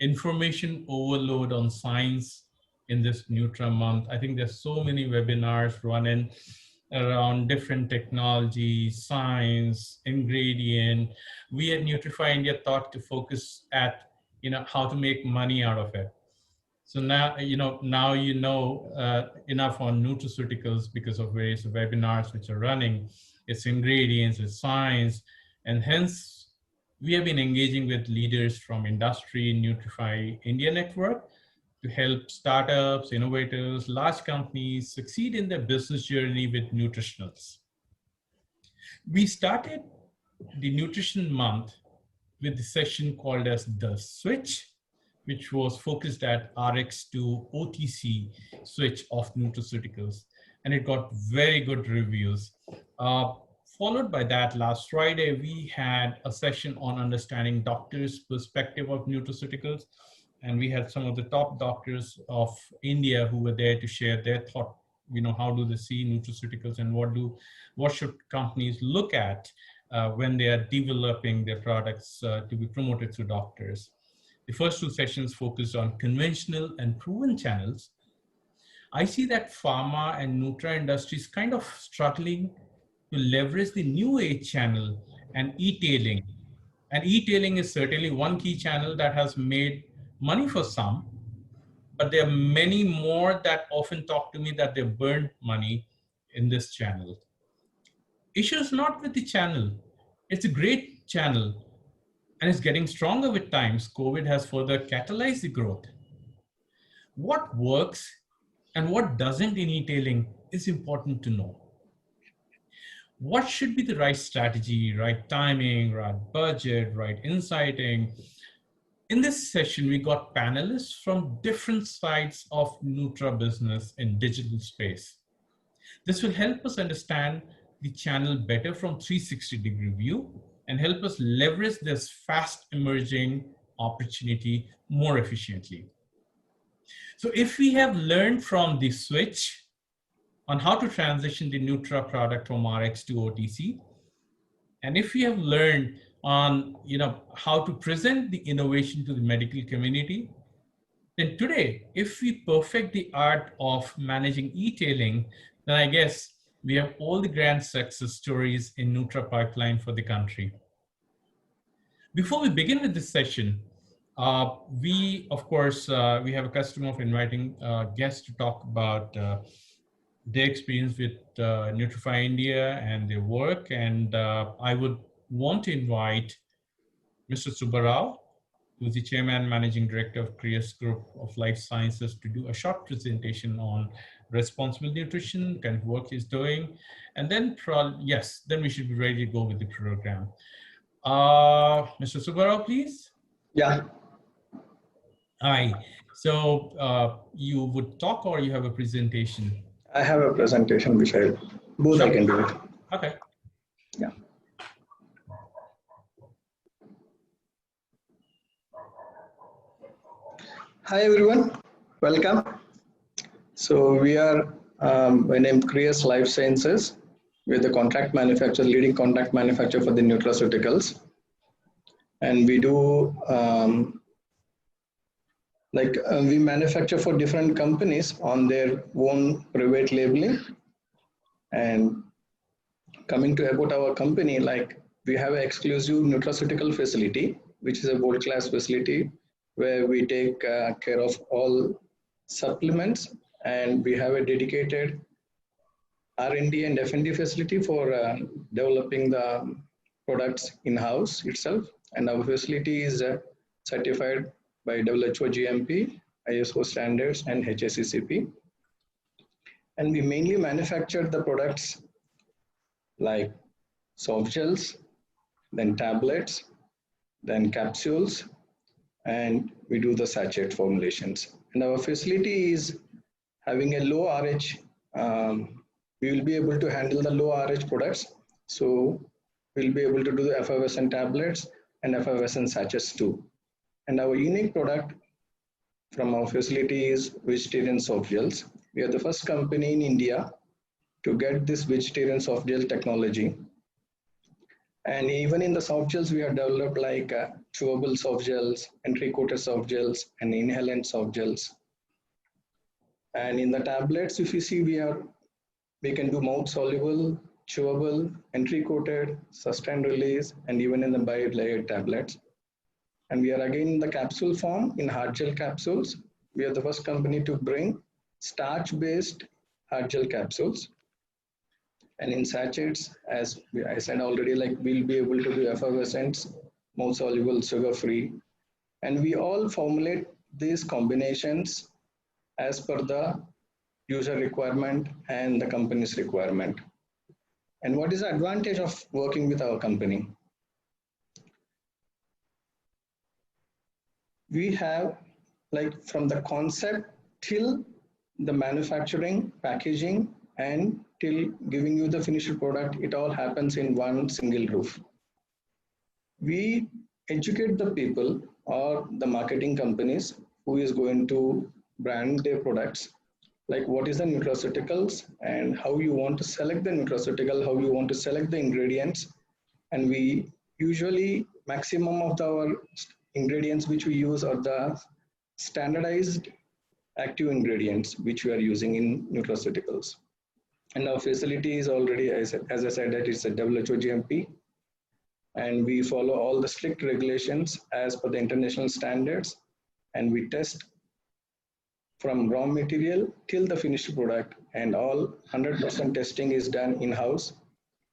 information overload on science in this Nutra month. I think there's so many webinars running around different technologies, science, ingredient. We at Nutrify India thought to focus at, how to make money out of it. So now, enough on nutraceuticals because of various webinars which are running. It's ingredients, it's science, and hence we have been engaging with leaders from industry, Nutrify India Network, to help startups, innovators, large companies succeed in their business journey with nutritionals. We started the Nutrition Month with the session called as The Switch, which was focused at RX to OTC switch of nutraceuticals. And it got very good reviews. Followed by that, last Friday, we had a session on understanding doctors' perspective of nutraceuticals. And we had some of the top doctors of India who were there to share their thought, how do they see nutraceuticals and what should companies look at when they are developing their products to be promoted through doctors. The first two sessions focused on conventional and proven channels. I see that pharma and Nutra industries kind of struggling to leverage the new age channel and eTailing. And eTailing is certainly one key channel that has made money for some, but there are many more that often talk to me that they burned money in this channel. Issue is not with the channel. It's a great channel and it's getting stronger with times. COVID has further catalyzed the growth. What works and what doesn't in eTailing is important to know. What should be the right strategy, right timing, right budget, right insighting? In this session, we got panelists from different sides of Nutra business in digital space. This will help us understand the channel better from 360-degree view and help us leverage this fast emerging opportunity more efficiently. So if we have learned from the switch on how to transition the Nutra product from RX to OTC, and if we have learned on how to present the innovation to the medical community, then today, if we perfect the art of managing eTailing, then I guess we have all the grand success stories in Nutra pipeline for the country. Before we begin with this session, we have a custom of inviting guests to talk about their experience with Nutrify India and their work. And I would want to invite Mr. Subbarao, who is the Chairman and Managing Director of Kriya's Group of Life Sciences, to do a short presentation on responsible nutrition, kind of work he's doing. And then, then we should be ready to go with the program. Mr. Subbarao, please. Yeah. Hi. So you would talk or you have a presentation? I have a presentation which I can do it. Okay. Yeah. Hi everyone, welcome. So we are by name Kriya's Life Sciences. We're the contract manufacturer, leading contract manufacturer for the nutraceuticals, and we do we manufacture for different companies on their own private labeling. And coming to about our company, we have an exclusive nutraceutical facility, which is a world-class facility where we take care of all supplements, and we have a dedicated R&D and F&D facility for developing the products in-house itself. And our facility is certified by WHO GMP, ISO standards, and HACCP. And we mainly manufacture the products like soft gels, then tablets, then capsules, and we do the sachet formulations. And our facility is having a low RH. We will be able to handle the low RH products. So we'll be able to do the effervescent tablets and effervescent sachets too. And our unique product from our facility is vegetarian soft gels. We are the first company in India to get this vegetarian soft gel technology. And even in the soft gels, we have developed chewable soft gels, entry-coated soft gels, and inhalant soft gels. And in the tablets, if you see, we can do mouth soluble, chewable, entry-coated, sustained release, and even in the bi-layered tablets. And we are again in the capsule form in hard gel capsules. We are the first company to bring starch-based hard gel capsules. And in sachets, as I said already, like we'll be able to do effervescence, mouth soluble, sugar-free. And we all formulate these combinations as per the user requirement and the company's requirement. And what is the advantage of working with our company? We have, like, from the concept till the manufacturing, packaging, and till giving you the finished product, it all happens in one single roof. We educate the people or the marketing companies who is going to brand their products, like what is the nutraceuticals and how you want to select the nutraceutical, how you want to select the ingredients. And we usually maximum of our ingredients which we use are the standardized active ingredients which we are using in nutraceuticals. And our facility is already, as I said, that it's a WHO GMP, and we follow all the strict regulations as per the international standards, and we test from raw material till the finished product, and all 100% testing is done in-house,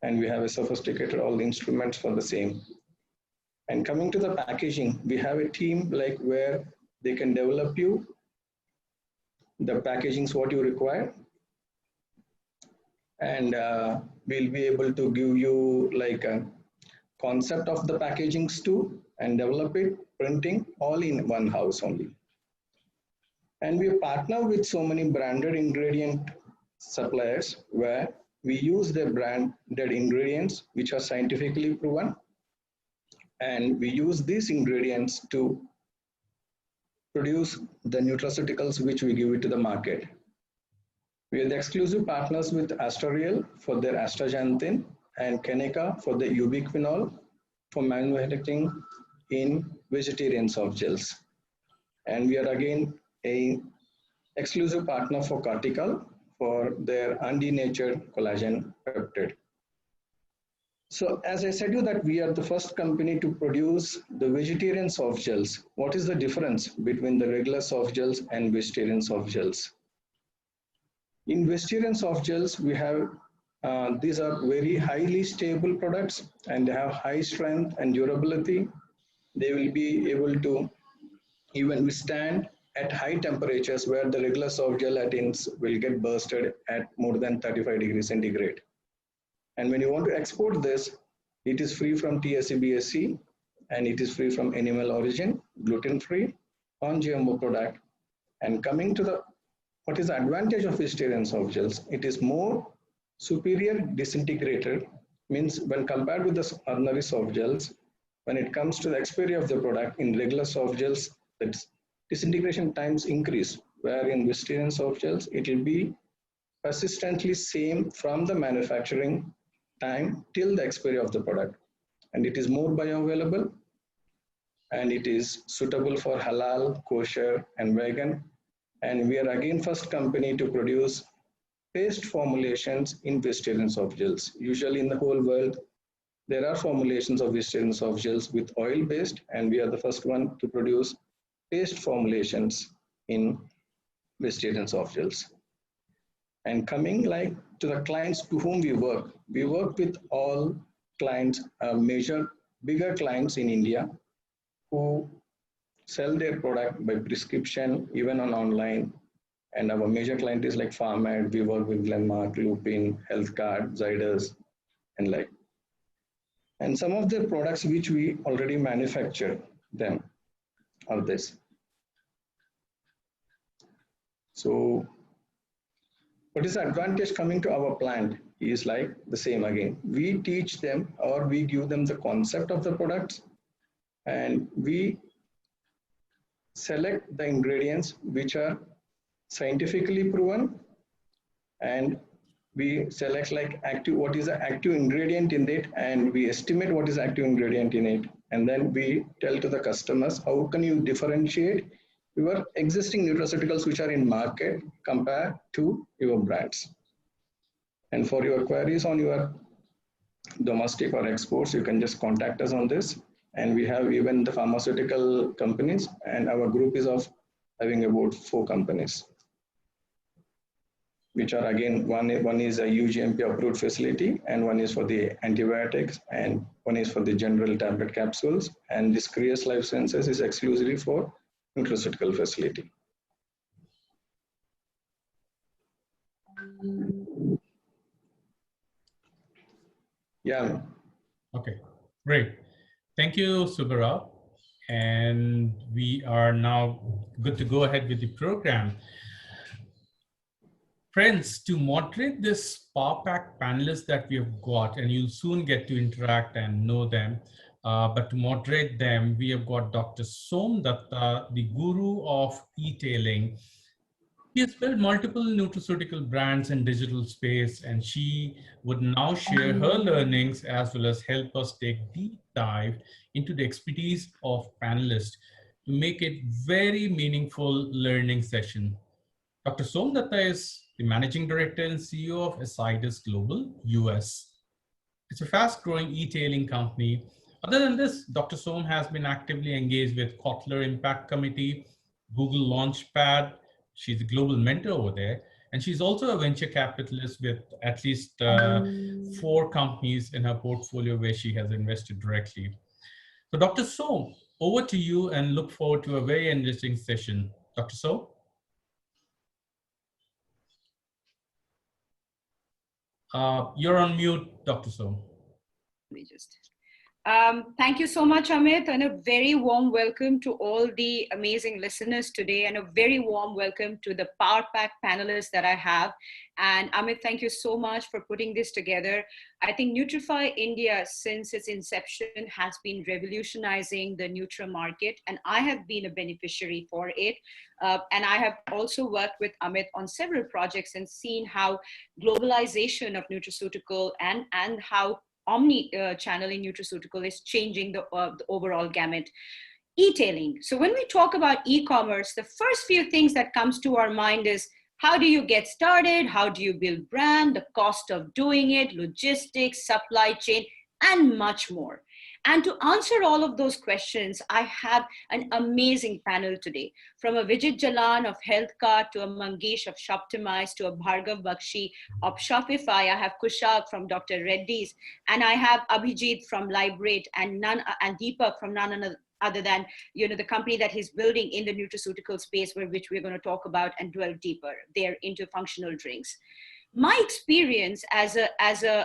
and we have a sophisticated all the instruments for the same. And coming to the packaging, we have a team like where they can develop you the packagings what you require, and we'll be able to give you like a concept of the packagings too, and develop it, printing all in one house only. And we partner with so many branded ingredient suppliers where we use their branded ingredients which are scientifically proven, and we use these ingredients to produce the nutraceuticals which we give it to the market. We are the exclusive partners with Astorial for their astaxanthin and Keneca for the ubiquinol for manufacturing in vegetarian soft gels. And we are again a exclusive partner for Cortical for their undenatured collagen peptide. So as I said you that we are the first company to produce the vegetarian soft gels. What is the difference between the regular soft gels and vegetarian soft gels? In vegetarian soft gels, we have these are very highly stable products and they have high strength and durability. They will be able to even withstand at high temperatures where the regular soft gelatins will get bursted at more than 35 degrees centigrade. And when you want to export this, it is free from TSE, BSE, and it is free from animal origin, gluten-free, non-GMO product. And coming to the, what is the advantage of vegetarian soft gels? It is more superior disintegrated, means when compared with the ordinary soft gels, when it comes to the expiry of the product in regular soft gels, the disintegration times increase, where in vegetarian soft gels, it will be persistently same from the manufacturing time till the expiry of the product. And it is more bioavailable, and it is suitable for halal, kosher, and vegan. And we are again first company to produce paste formulations in vegetarian soft gels. Usually in the whole world, there are formulations of vegetarian soft gels with oil based, and we are the first one to produce paste formulations in vegetarian soft gels. And coming like to the clients to whom we work with all clients, major bigger clients in India who sell their product by prescription, even on online. And our major client is like pharma. We work with Glenmark, Lupin, Healthcard, Zydus, and like. And some of the products which we already manufacture them are this. So what is the advantage coming to our plant is like the same again. We teach them or we give them the concept of the products, and we select the ingredients which are scientifically proven, and we select like active, what is the active ingredient in it, and we estimate what is active ingredient in it, And then we tell to the customers, how can you differentiate your existing nutraceuticals which are in market compared to your brands? And for your queries on your domestic or exports, you can just contact us on this. And we have even the pharmaceutical companies, and our group is of having about 4 companies, which are again, one is a UGMP approved facility, and one is for the antibiotics, and one is for the general tablet capsules. And this Creus Life Sciences is exclusively for nutraceutical facility. Yeah. Okay, great. Thank you, Subara. And we are now good to go ahead with the program. Friends, to moderate this Power Pack panelists that we have got, and you'll soon get to interact and know them, but to moderate them, we have got Dr. Som Dutta, the guru of eTailing. She has built multiple nutraceutical brands in digital space, and she would now share her learnings as well as help us take deep dive into the expertise of panelists to make it very meaningful learning session. Dr. Som Dutta is the Managing Director and CEO of Acidus Global, US. It's a fast-growing e-tailing company. Other than this, Dr. Som has been actively engaged with Kotler Impact Committee, Google Launchpad. She's a global mentor over there. And she's also a venture capitalist with at least 4 companies in her portfolio where she has invested directly. So Dr. Som, over to you, and look forward to a very interesting session. Dr. Som? You're on mute, Dr. Som. Let me just. Thank you so much, Amit, and a very warm welcome to all the amazing listeners today, and a very warm welcome to the Power Pack panelists that I have. And Amit, thank you so much for putting this together. I think Nutrify India, since its inception, has been revolutionizing the Nutra market, and I have been a beneficiary for it. And I have also worked with Amit on several projects and seen how globalization of nutraceutical and how omni-channel in nutraceutical is changing the overall gamut. E-tailing. So when we talk about e-commerce, the first few things that comes to our mind is, how do you get started? How do you build brand? The cost of doing it, logistics, supply chain, and much more. And to answer all of those questions, I have an amazing panel today. From a Vijit Jalan of HealthCart to a Mangesh of Shoptimize to a Bhargav Bakshi of Shopify. I have Kushal from Dr. Reddy's, and I have Abhijit from Liberate, and Deepak from none other than the company that he's building in the nutraceutical space, which we're going to talk about and dwell deeper there into functional drinks. My experience as a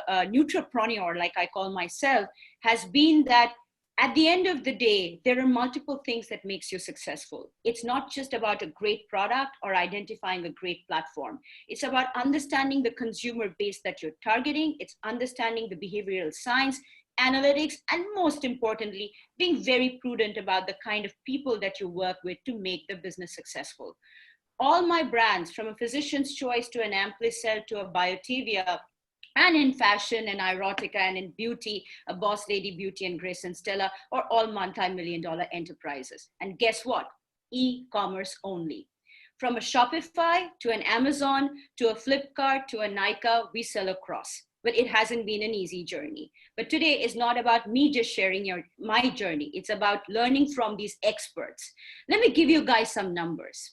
nutrapreneur, like I call myself, has been that at the end of the day, there are multiple things that makes you successful. It's not just about a great product or identifying a great platform. It's about understanding the consumer base that you're targeting. It's understanding the behavioral science, analytics, and most importantly, being very prudent about the kind of people that you work with to make the business successful. All my brands, from a Physician's Choice to an Amplicell to a Biotivia, and in fashion and erotica, and in beauty, a Boss Lady Beauty and Grace and Stella, are all multi-million-dollar enterprises. And guess what? E-commerce only. From a Shopify to an Amazon to a Flipkart to a Nykaa, we sell across. But it hasn't been an easy journey. But today is not about me just sharing my journey. It's about learning from these experts. Let me give you guys some numbers.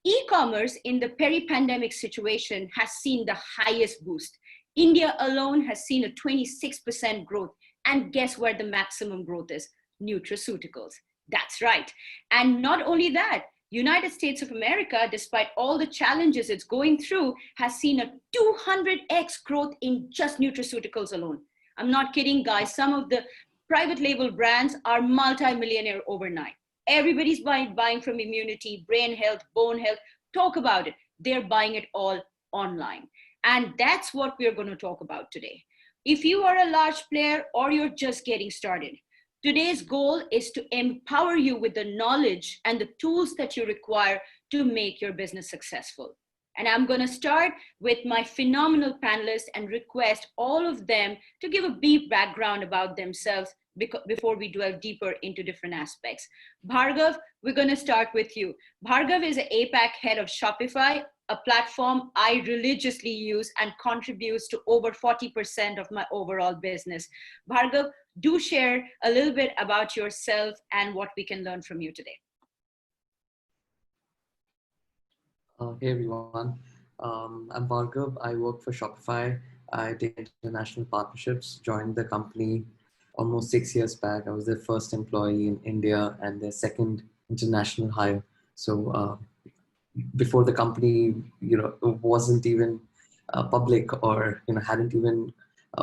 E-commerce in the peri-pandemic situation has seen the highest boost. India alone has seen a 26% growth. And guess where the maximum growth is? Nutraceuticals. That's right. And not only that, United States of America, despite all the challenges it's going through, has seen a 200x growth in just nutraceuticals alone. I'm not kidding, guys. Some of the private label brands are multi-millionaire overnight. Everybody's buying from immunity, brain health, bone health. Talk about it. They're buying it all online. And that's what we're going to talk about today. If you are a large player or you're just getting started, today's goal is to empower you with the knowledge and the tools that you require to make your business successful. And I'm going to start with my phenomenal panelists and request all of them to give a brief background about themselves before we delve deeper into different aspects. Bhargav, we're going to start with you. Bhargav is an APAC head of Shopify, a platform I religiously use and contributes to over 40% of my overall business. Bhargav, do share a little bit about yourself and what we can learn from you today. Hey everyone, I'm Bhargav. I work for Shopify. I take international partnerships, joined the company almost 6 years back. I was their first employee in India and their second international hire. So before the company, wasn't even public or, hadn't even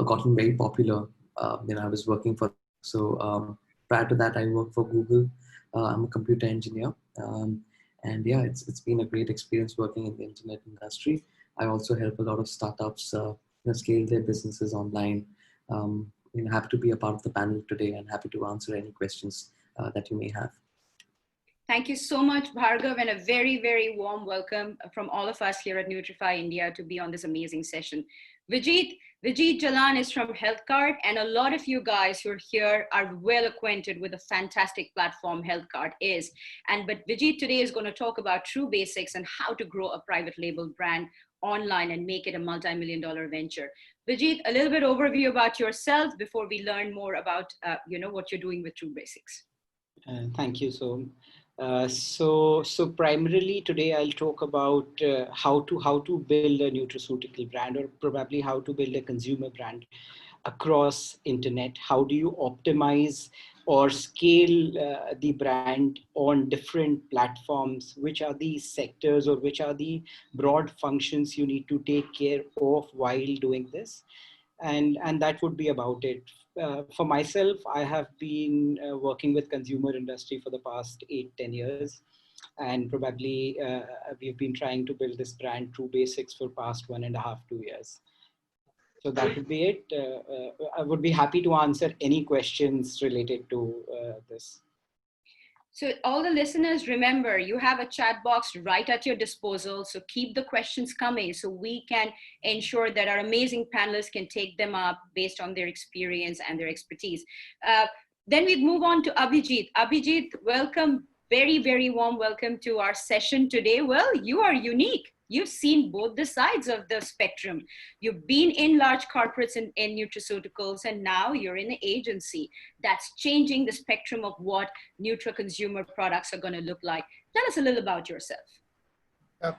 gotten very popular, I was working for. So prior to that, I worked for Google. I'm a computer engineer. And yeah, it's been a great experience working in the internet industry. I also help a lot of startups scale their businesses online. Happy to be a part of the panel today and happy to answer any questions that you may have. Thank you so much, Bhargav, and a very, very warm welcome from all of us here at Nutrify India to be on this amazing session. Vijit Jalan is from HealthCard, and a lot of you guys who are here are well acquainted with the fantastic platform HealthCard is. But Vijit today is going to talk about true basics and how to grow a private label brand online and make it a multi-million-dollar venture. Vijit, a little bit overview about yourself before we learn more about what you're doing with True Basics. Thank you, Som. So primarily today I'll talk about how to build a nutraceutical brand, or probably how to build a consumer brand across internet. How do you optimize or scale the brand on different platforms? Which are the sectors or which are the broad functions you need to take care of while doing this? And that would be about it. For myself, I have been working with consumer industry for the past 8-10 years, and probably we've been trying to build this brand True Basics for past 1.5-2 years. So that would be it. I would be happy to answer any questions related to this. So all the listeners, remember, you have a chat box right at your disposal. So keep the questions coming so we can ensure that our amazing panelists can take them up based on their experience and their expertise. Then we move on to Abhijit. Abhijit, welcome. Very, very warm welcome to our session today. Well, you are unique. You've seen both the sides of the spectrum. You've been in large corporates in nutraceuticals, and now you're in an agency that's changing the spectrum of what Nutra consumer products are going to look like. Tell us a little about yourself.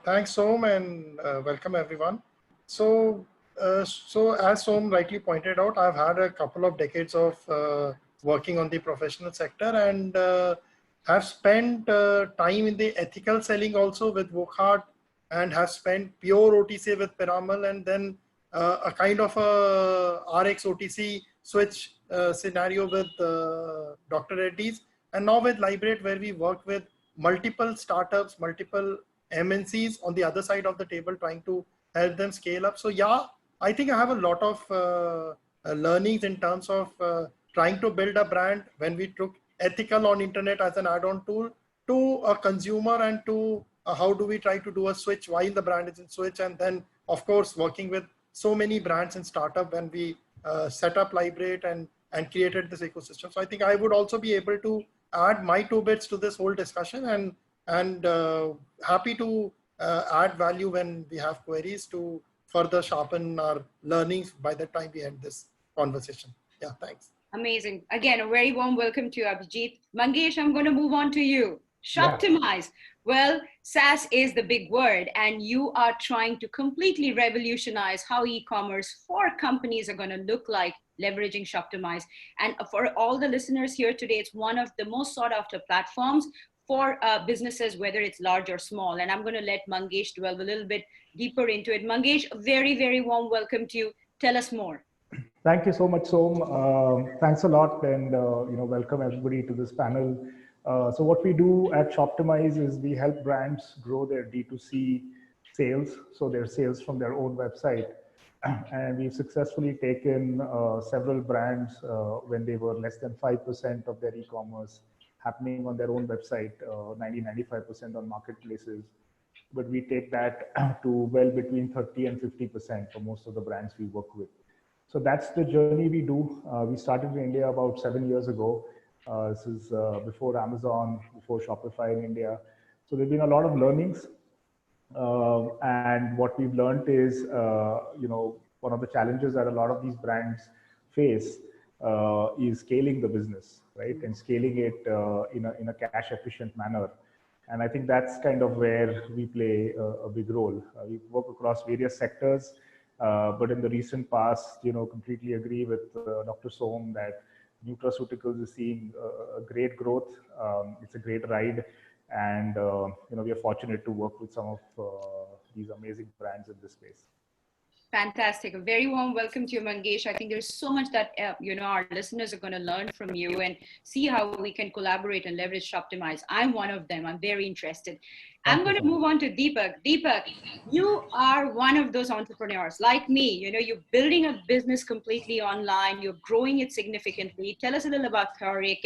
Thanks, Som, and welcome everyone. So as Som rightly pointed out, I've had a couple of decades of working on the professional sector, and have spent time in the ethical selling also with Wokhart, and have spent pure OTC with Piramal, and then a kind of a RX OTC switch scenario with Dr. Reddy's, and now with Liberate, where we work with multiple startups, multiple MNCs on the other side of the table, trying to help them scale up. So yeah, I think I have a lot of learnings in terms of trying to build a brand when we took ethical on internet as an add-on tool to a consumer, and to how do we try to do a switch while the brand is in switch, and then of course working with so many brands and startup when we set up Liberate and created this ecosystem. So I think I would also be able to add my 2 bits to this whole discussion, and happy to add value when we have queries to further sharpen our learnings by the time we end this conversation. Yeah, thanks. Amazing. Again, a very warm welcome to you, Abhijit. Mangesh, I'm going to move on to you. Shoptimize. Yeah. Well, SaaS is the big word, and you are trying to completely revolutionize how e-commerce for companies are going to look like, leveraging Shoptimize. And for all the listeners here today, it's one of the most sought after platforms for businesses, whether it's large or small. And I'm going to let Mangesh delve a little bit deeper into it. Mangesh, a very, very warm welcome to you. Tell us more. Thank you so much, Som. Thanks a lot, and welcome everybody to this panel. So what we do at Shoptimize is we help brands grow their D2C sales, so their sales from their own website. And we've successfully taken several brands when they were less than 5% of their e-commerce happening on their own website, 90-95% on marketplaces. But we take that to well between 30 and 50% for most of the brands we work with. So that's the journey we do. We started in India about 7 years ago. This is before Amazon, before Shopify in India. So there've been a lot of learnings. And what we've learned is, one of the challenges that a lot of these brands face is scaling the business, right? And scaling it in a cash efficient manner. And I think that's kind of where we play a big role. We work across various sectors, but in the recent past, completely agree with Dr. Som that Nutraceuticals is seeing a great growth. It's a great ride. And we are fortunate to work with some of these amazing brands in this space. Fantastic. A very warm welcome to you, Mangesh. I think there's so much that our listeners are going to learn from you and see how we can collaborate and leverage Shoptimize. I'm one of them. I'm very interested. I'm going to move on to Deepak. Deepak, you are one of those entrepreneurs like me. You're building a business completely online. You're growing it significantly. Tell us a little about Thoric.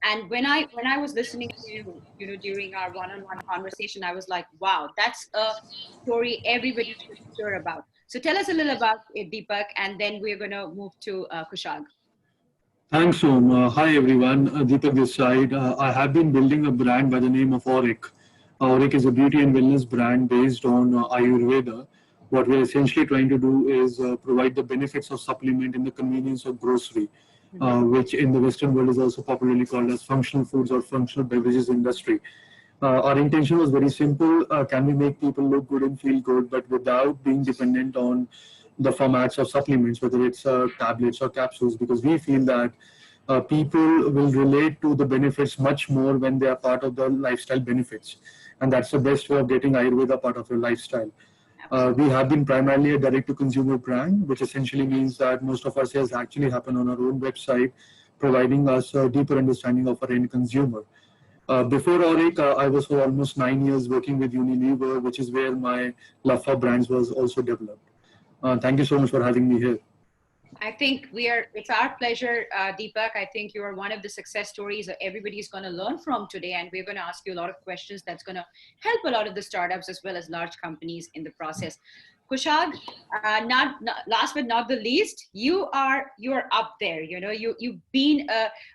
And when I was listening to you, during our one-on-one conversation, I was like, wow, that's a story everybody should hear about. So tell us a little about it, Deepak, and then we're going to move to Kushag. Thanks, Som. Hi, everyone. Deepak this side. I have been building a brand by the name of Auric. Auric is a beauty and wellness brand based on Ayurveda. What we're essentially trying to do is provide the benefits of supplement in the convenience of grocery, which in the Western world is also popularly called as functional foods or functional beverages industry. Our intention was very simple. Can we make people look good and feel good, but without being dependent on the formats of supplements, whether it's tablets or capsules, because we feel that people will relate to the benefits much more when they are part of the lifestyle benefits. And that's the best way of getting Ayurveda part of your lifestyle. We have been primarily a direct-to-consumer brand, which essentially means that most of our sales actually happen on our own website, providing us a deeper understanding of our end consumer. Before Auric, I was for almost 9 years working with Unilever, which is where my love for brands was also developed. Thank you so much for having me here. I think it's our pleasure, Deepak. I think you are one of the success stories that everybody's going to learn from today. And we're going to ask you a lot of questions that's going to help a lot of the startups as well as large companies in the process. Kushag, last but not the least, you're up there. You've been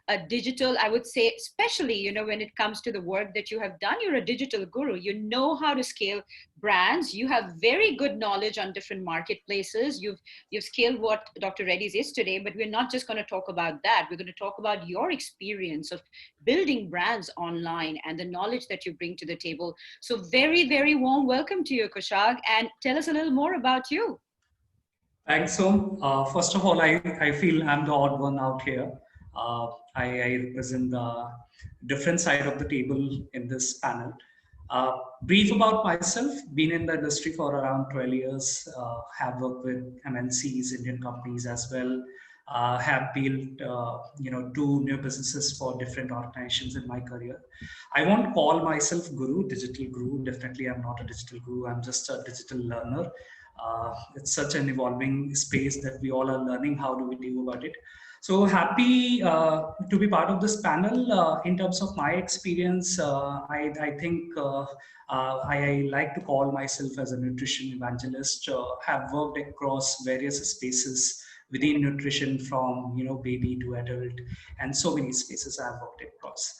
a digital, I would say, especially when it comes to the work that you have done. You're a digital guru. You know how to scale brands. You have very good knowledge on different marketplaces. You've scaled what Dr. Reddy's is today, but we're not just going to talk about that. We're going to talk about your experience of building brands online and the knowledge that you bring to the table. So very, very warm welcome to you, Kushag, and tell us a little more about you. Thanks, Som. First of all, I feel I'm the odd one out here. I represent the different side of the table in this panel. Brief about myself, been in the industry for around 12 years, have worked with MNCs, Indian companies as well, have built 2 new businesses for different organizations in my career. I won't call myself digital guru. Definitely I'm not a digital guru. I'm just a digital learner. It's such an evolving space that we all are learning how do we do about it. So happy to be part of this panel. In terms of my experience, I think I like to call myself as a nutrition evangelist. Have worked across various spaces within nutrition, from baby to adult, and so many spaces I've worked across.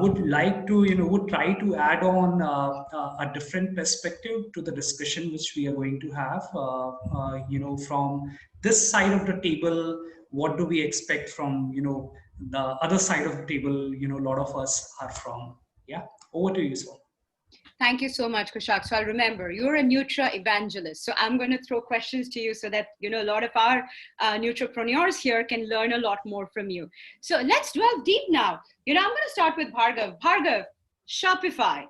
Would like to would try to add on a different perspective to the discussion which we are going to have. From this side of the table, what do we expect from the other side of the table? A lot of us are from. Yeah, over to you, Som. Thank you so much, Kushag. So I'll remember, you're a Nutra evangelist. So I'm going to throw questions to you so that, a lot of our Nutrapreneurs here can learn a lot more from you. So let's delve deep now. I'm going to start with Bhargav. Bhargav, Shopify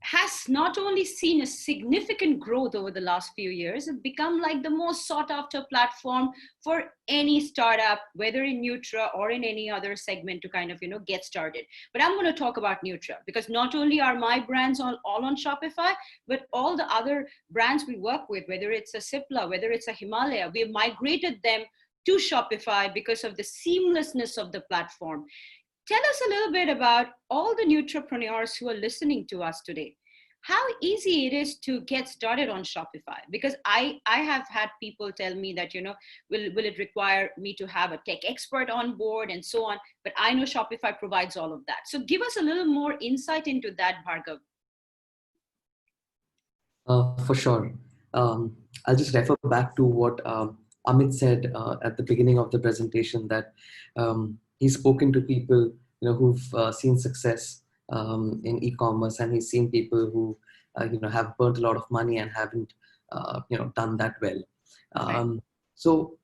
has not only seen a significant growth over the last few years, it's become like the most sought after platform for any startup, whether in Nutra or in any other segment to kind of, get started. But I'm going to talk about Nutra because not only are my brands all on Shopify, but all the other brands we work with, whether it's a Cipla, whether it's a Himalaya, we have migrated them to Shopify because of the seamlessness of the platform. Tell us a little bit about all the Nutrapreneurs who are listening to us today. how easy it is to get started on Shopify. Because I have had people tell me that, will it require me to have a tech expert on board and so on, but I know Shopify provides all of that. So give us a little more insight into that, Bhargav. For sure. I'll just refer back to what Amit said at the beginning of the presentation, that he's spoken to people who've seen success in e-commerce, and he's seen people who have burnt a lot of money and haven't done that well. So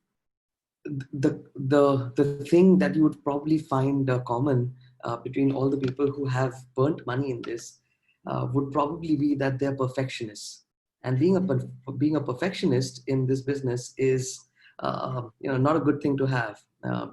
the thing that you would probably find common between all the people who have burnt money in this would probably be that they're perfectionists. And being a perfectionist in this business is not a good thing to have.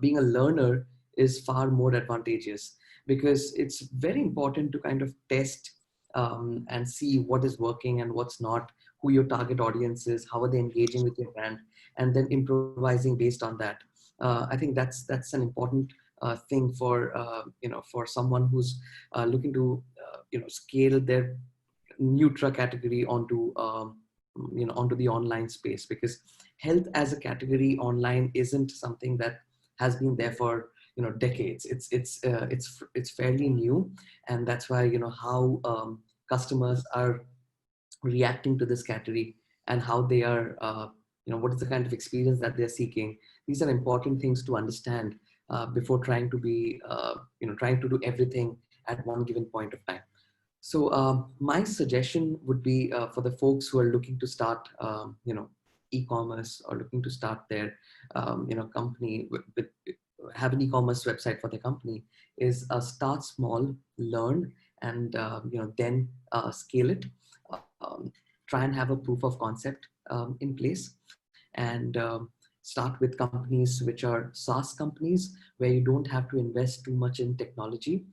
Being a learner is far more advantageous, because it's very important to kind of test and see what is working and what's not, who your target audience is, how are they engaging with your brand, and then improvising based on that. I think that's an important thing for someone who's looking to scale their Nutra category onto onto the online space, because health as a category online isn't something that has been there for decades. It's fairly new, and that's why how customers are reacting to this category, and how they are what is the kind of experience that they're seeking. These are important things to understand before trying to be trying to do everything at one given point of time. So my suggestion would be for the folks who are looking to start e-commerce, or looking to start their company with have an e-commerce website for their company, is start small, learn, and then scale it. Try and have a proof of concept in place, and start with companies which are SaaS companies, where you don't have to invest too much in technology.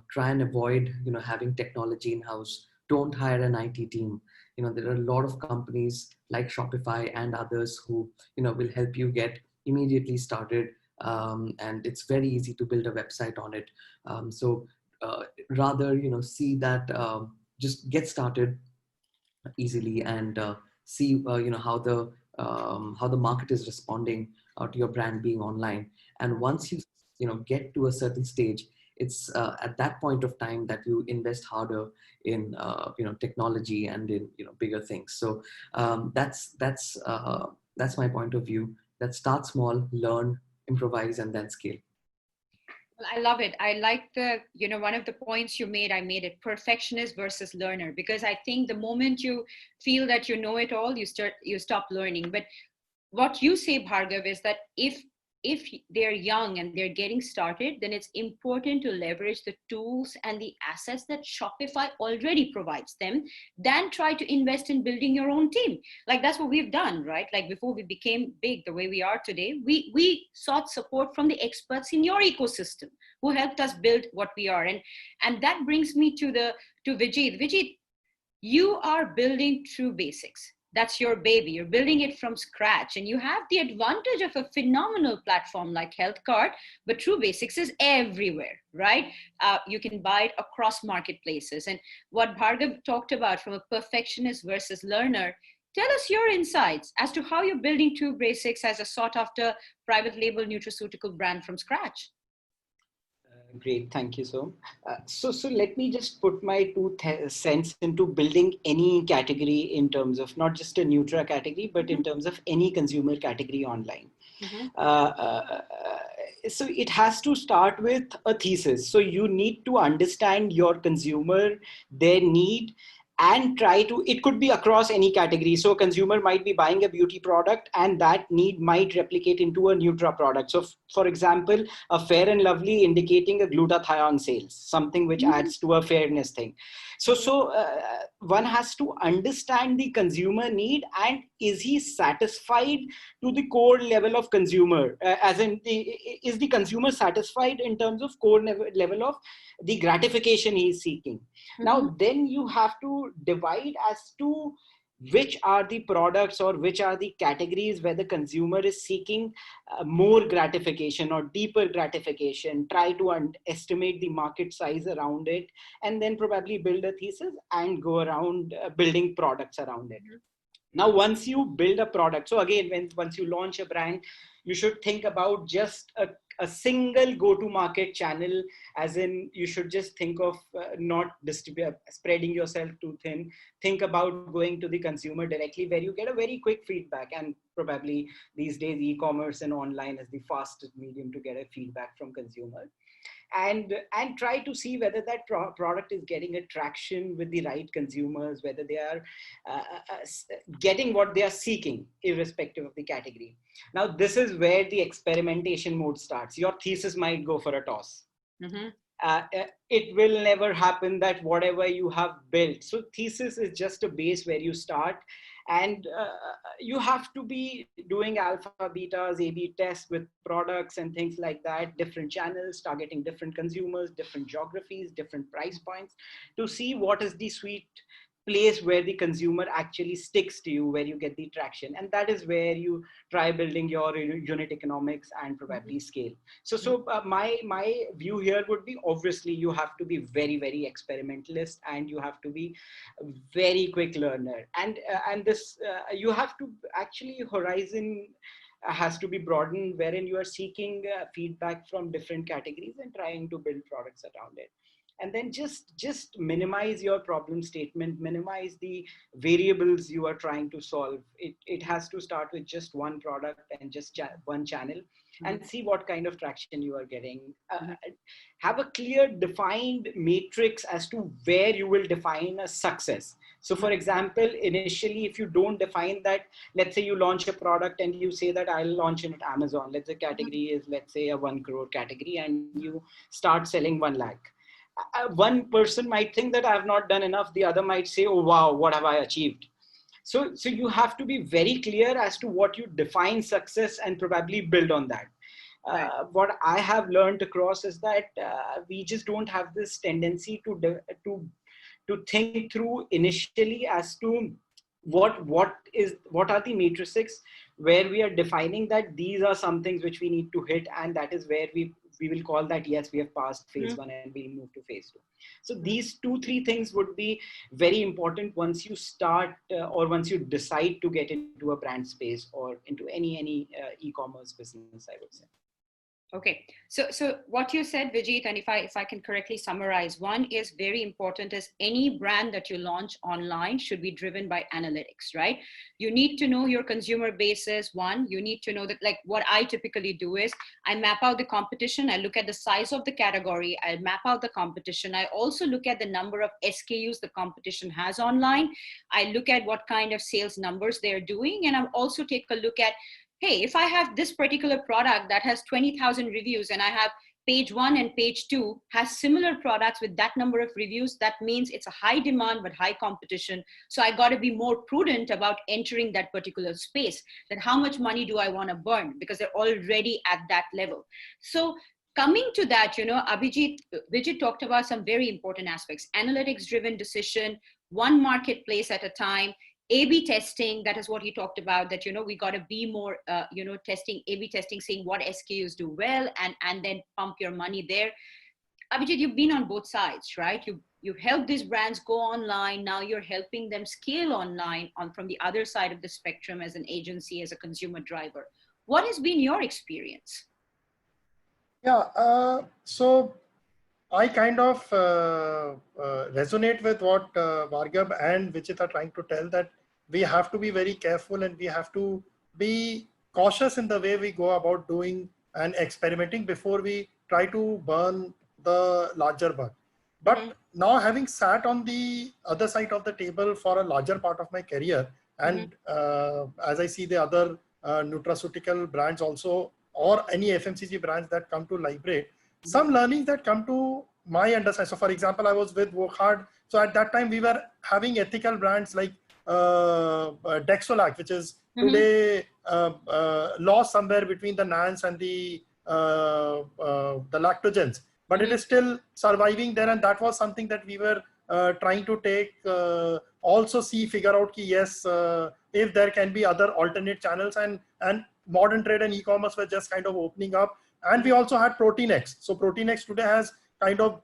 Try and avoid having technology in-house. Don't hire an IT team. There are a lot of companies like Shopify and others who will help you get immediately started, and it's very easy to build a website on it. So rather see that just get started easily, and see how the market is responding to your brand being online. And once you get to a certain stage, it's at that point of time that you invest harder in technology and in bigger things. So that's my point of view, that start small, learn, improvise, and then scale. Well, I love it. I like one of the points you made, I made it, perfectionist versus learner, because I think the moment you feel that you know it all, you stop learning. But what you say, Bhargav, is that if they're young and they're getting started, then it's important to leverage the tools and the assets that Shopify already provides them, than try to invest in building your own team. Like that's what we've done, right? Like before we became big the way we are today, we sought support from the experts in your ecosystem who helped us build what we are. And that brings me to Vijay. Vijay, you are building True Basics. That's your baby. You're building it from scratch, and you have the advantage of a phenomenal platform like HealthCart, but True Basics is everywhere, right? You can buy it across marketplaces. And what Bhargav talked about from a perfectionist versus learner, tell us your insights as to how you're building True Basics as a sought after private label nutraceutical brand from scratch. Great, thank you, so. So let me just put my cents into building any category in terms of not just a Nutra category, but in terms of any consumer category online. So it has to start with a thesis. So you need to understand your consumer, their need, and try to, it could be across any category. So a consumer might be buying a beauty product, and that need might replicate into a Nutra product. So for example, a Fair and Lovely indicating a glutathione sales, something which adds to a fairness thing. So one has to understand the consumer need, and is he satisfied to the core level of consumer, as in is the consumer satisfied in terms of core level of the gratification he is seeking. Now, then you have to divide as to which are the products or which are the categories where the consumer is seeking more gratification or deeper gratification, try to estimate the market size around it, and then probably build a thesis and go around building products around it. Now, once you build a product, so again, once you launch a brand, you should think about just a single go-to-market channel, as in you should just think of not spreading yourself too thin. Think about going to the consumer directly where you get a very quick feedback, and probably these days e-commerce and online is the fastest medium to get a feedback from consumers. And try to see whether that product is getting a traction with the right consumers, whether they are getting what they are seeking, irrespective of the category. Now, this is where the experimentation mode starts. Your thesis might go for a toss. It will never happen that whatever you have built. So thesis is just a base where you start, and you have to be doing alpha, betas, A/B tests with products and things like that, different channels, targeting different consumers, different geographies, different price points, to see what is the sweet place where the consumer actually sticks to you, where you get the traction. And that is where you try building your unit economics and probably scale. So my view here would be, obviously you have to be very, very experimentalist, and you have to be very quick learner. And this you have to actually, horizon has to be broadened, wherein you are seeking feedback from different categories and trying to build products around it. And then just minimize your problem statement, minimize the variables you are trying to solve. It has to start with just one product and just one channel, and see what kind of traction you are getting. Have a clear defined matrix as to where you will define a success. So for example, initially, if you don't define that, let's say you launch a product and you say that I'll launch it at Amazon. Let's say category is, let's say, a 1 crore category, and you start selling 1 lakh. One person might think that I have not done enough. The other might say, oh, wow, what have I achieved? So you have to be very clear as to what you define success and probably build on that. What I have learned across is that we just don't have this tendency to think through initially as to what are the matrices where we are defining that these are some things which we need to hit, and that is where we will call that, yes, we have passed phase 1 and we'll move to phase 2. So these 2-3 things would be very important once you start or once you decide to get into a brand space or into any e-commerce business, I would say. Okay, so what you said, Vijit, and if I can correctly summarize, one is very important, is any brand that you launch online should be driven by analytics, right? You need to know your consumer bases. One, you need to know that, like what I typically do is I map out the competition. I look at the size of the category. I map out the competition. I also look at the number of SKUs the competition has online. I look at what kind of sales numbers they're doing. And I also take a look at, hey, if I have this particular product that has 20,000 reviews and I have page 1 and page 2 has similar products with that number of reviews, that means it's a high demand but high competition. So I got to be more prudent about entering that particular space. That how much money do I want to burn, because they're already at that level. So coming to that, Vijit talked about some very important aspects: analytics-driven decision, one marketplace at a time. A/B testing, that is what he talked about, that, we got to be more, testing, A/B testing, seeing what SKUs do well, and then pump your money there. Abhijit, you've been on both sides, right? You've helped these brands go online. Now you're helping them scale online from the other side of the spectrum as an agency, as a consumer driver. What has been your experience? Yeah, so I kind of resonate with what Bhargav and Vijit are trying to tell, that we have to be very careful and we have to be cautious in the way we go about doing and experimenting before we try to burn the larger bug. But now, having sat on the other side of the table for a larger part of my career, and as I see the other nutraceutical brands also, or any FMCG brands that come to Liberate, some learnings that come to my understanding. So for example, I was with Workhard. So at that time we were having ethical brands like Dexolac, which is today lost somewhere between the NANs and the lactogens, but it is still surviving there. And that was something that we were trying to take also figure out ki yes, if there can be other alternate channels, and modern trade and e-commerce were just kind of opening up. And we also had Protein X. So Protein X today has kind of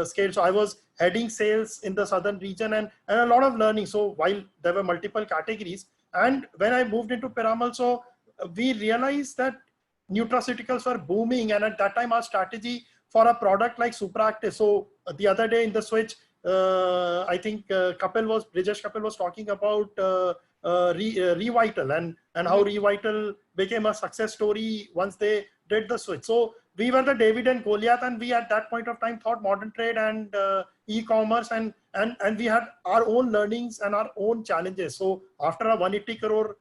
scale. So I was heading sales in the southern region, and a lot of learning. So while there were multiple categories, and when I moved into Piramal, so we realized that nutraceuticals were booming, and at that time our strategy for a product like Supraactive. So the other day in the switch, I think Brijesh Kapil was talking about Revital, and how Revital became a success story once they did the switch. So we were the David and Goliath, and we at that point of time thought modern trade and e-commerce, and we had our own learnings and our own challenges. So after a 180 crore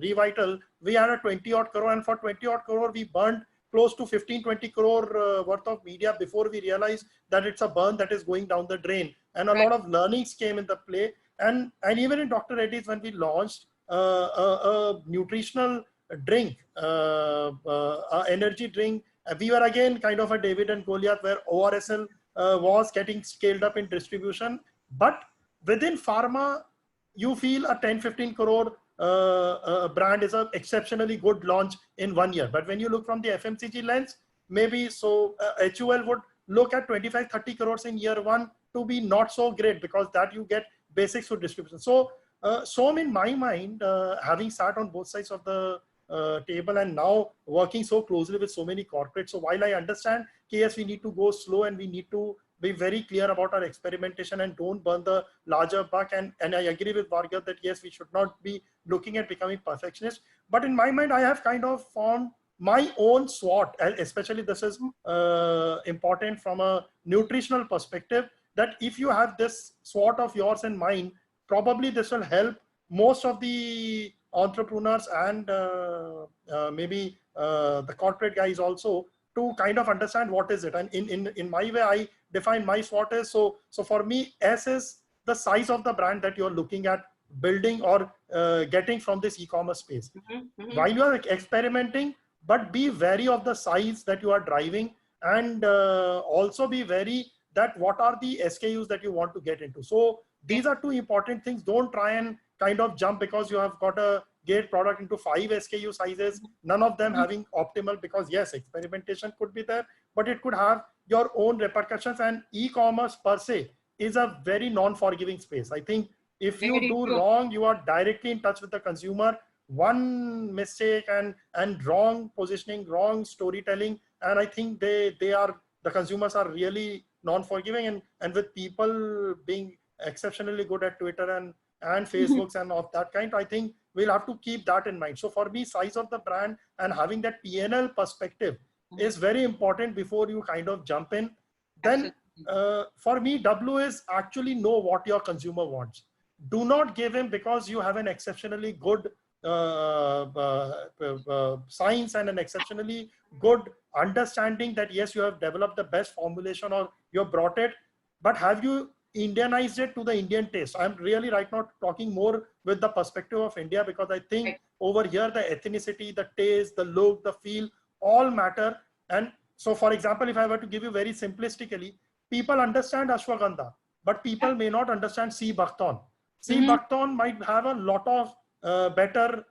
Revital, we had a 20 odd crore, and for 20 odd crore we burned close to 15-20 crore worth of media before we realized that it's a burn that is going down the drain. And a lot of learnings came in the play. And even in Dr. Reddy's, when we launched a nutritional drink, energy drink, we were again kind of a David and Goliath, where ORSL was getting scaled up in distribution. But within pharma, you feel a 10-15 crore brand is an exceptionally good launch in 1 year. But when you look from the FMCG lens, maybe so HUL would look at 25-30 crores in year one to be not so great, because that you get basics for distribution. So in my mind, having sat on both sides of the table and now working so closely with so many corporates, so while I understand, yes, we need to go slow and we need to be very clear about our experimentation and don't burn the larger buck. And I agree with Bhargav that yes, we should not be looking at becoming perfectionists. But in my mind, I have kind of formed my own SWOT, especially this is important from a nutritional perspective, that if you have this SWOT of yours in mind, probably this will help most of the entrepreneurs and maybe the corporate guys also to kind of understand what is it. And in my way, I define my SWOT as, so for me, S is the size of the brand that you're looking at building or getting from this e-commerce space. While you are experimenting, but be wary of the size that you are driving, and also be wary that what are the SKUs that you want to get into. So these are two important things. Don't try and kind of jump because you have got a great product into 5 SKU sizes, none of them having optimal, because yes, experimentation could be there, but it could have your own repercussions. And e-commerce per se is a very non-forgiving space. I think if you do wrong, you are directly in touch with the consumer. One mistake and wrong positioning, wrong storytelling, and I think the consumers are really non-forgiving, and with people being exceptionally good at Twitter and Facebooks and of that kind, I think we'll have to keep that in mind. So for me, size of the brand and having that P&L perspective is very important before you kind of jump in. Then for me, W is actually know what your consumer wants. Do not give him because you have an exceptionally good science and an exceptionally good understanding that yes, you have developed the best formulation or you have brought it, but have you Indianized it to the Indian taste? I'm really right now talking more with the perspective of India, because I think over here the ethnicity, the taste, the look, the feel all matter. And so for example, if I were to give you very simplistically, people understand ashwagandha, but people may not understand sea buckthorn. Sea buckthorn might have a lot of better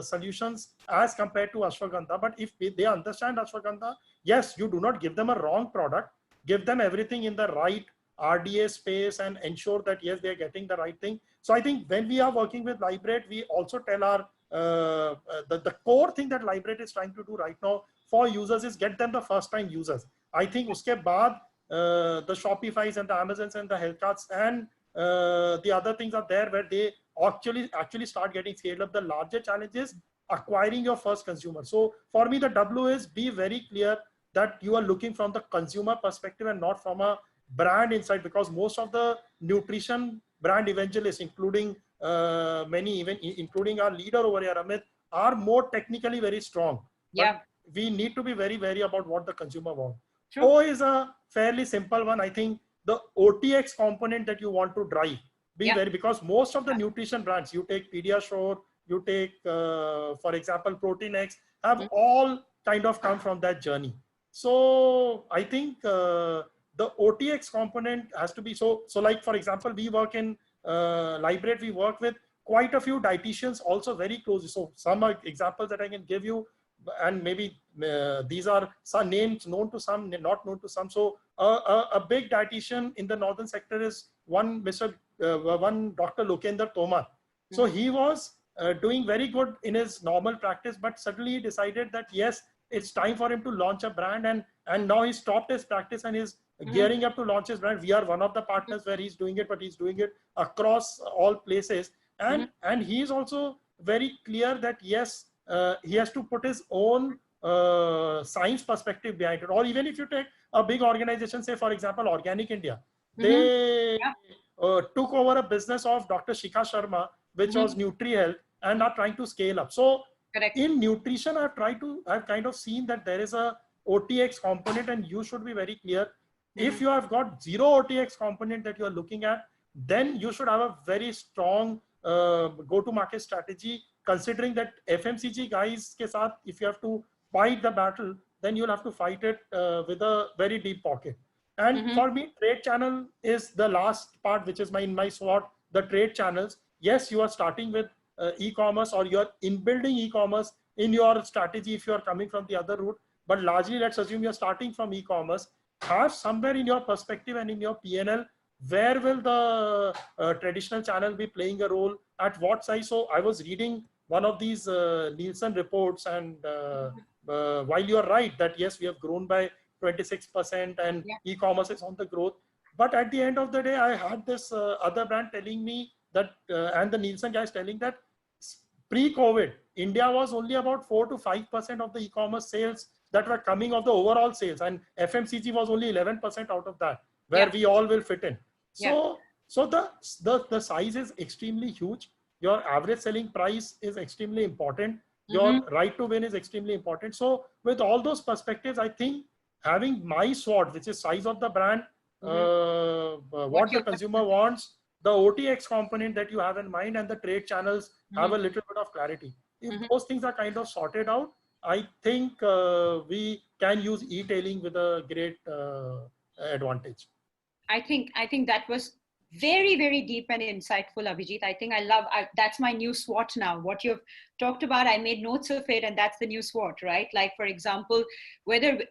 solutions as compared to ashwagandha, but if they understand ashwagandha, yes, you do not give them a wrong product, give them everything in the right RDA space and ensure that yes, they're getting the right thing. So I think when we are working with Liberate, we also tell our the core thing that Liberate is trying to do right now for users is get them the first time users. I think uske baad the Shopify's and the Amazons and the health cards and the other things are there where they actually start getting scaled up. The larger challenge is acquiring your first consumer. So for me, the W is be very clear that you are looking from the consumer perspective and not from a brand insight, because most of the nutrition brand evangelists, including many, even including our leader over here, Amit, are more technically very strong. Yeah. But we need to be very wary about what the consumer wants. Sure. O is a fairly simple one. I think the OTX component that you want to drive, be very, because most of the nutrition brands, you take Pediasure, you take, for example, Protein X, have all kind of come from that journey. So I think the OTX component has to be so like, for example, we work in Librate, we work with quite a few dietitians also very closely. So some are examples that I can give you, and maybe these are some names known to some, not known to some. So a big dietitian in the northern sector is one Dr. Lokender Tomar. So he was doing very good in his normal practice, but suddenly he decided that yes, it's time for him to launch a brand, and now he stopped his practice and is gearing up to launch his brand. We are one of the partners where he's doing it, but he's doing it across all places. And he's also very clear that yes, he has to put his own science perspective behind it. Or even if you take a big organization, say for example, Organic India, they took over a business of Dr. Shikha Sharma, which was NutriHealth, and are trying to scale up. So in nutrition, I've kind of seen that there is a OTX component, and you should be very clear. If you have got zero OTX component that you are looking at, then you should have a very strong go-to-market strategy, considering that FMCG guys ke saath, if you have to fight the battle, then you'll have to fight it with a very deep pocket. And for me, trade channel is the last part, which is in my SWOT, the trade channels. Yes, you are starting with e-commerce, or you're in building e-commerce in your strategy if you're coming from the other route. But largely, let's assume you're starting from e-commerce. Have somewhere in your perspective and in your PNL, where will the traditional channel be playing a role, at what size? So I was reading one of these Nielsen reports, and while you're right that yes, we have grown by 26% and e-commerce is on the growth, but at the end of the day, I had this other brand telling me that, and the Nielsen guys telling that pre-COVID, India was only about 4 to 5% of the e-commerce sales that were coming of the overall sales, and FMCG was only 11% out of that, where we all will fit in. So, so the size is extremely huge. Your average selling price is extremely important. Your right to win is extremely important. So with all those perspectives, I think having my SWOT, which is size of the brand, what the consumer wants, the OTX component that you have in mind, and the trade channels have a little bit of clarity. If those things are kind of sorted out, I think we can use eTailing with a great advantage. I think that was very, very deep and insightful, Abhijit. I think that's my new SWOT now. What you've talked about, I made notes of it, and that's the new SWOT, right? Like, for example,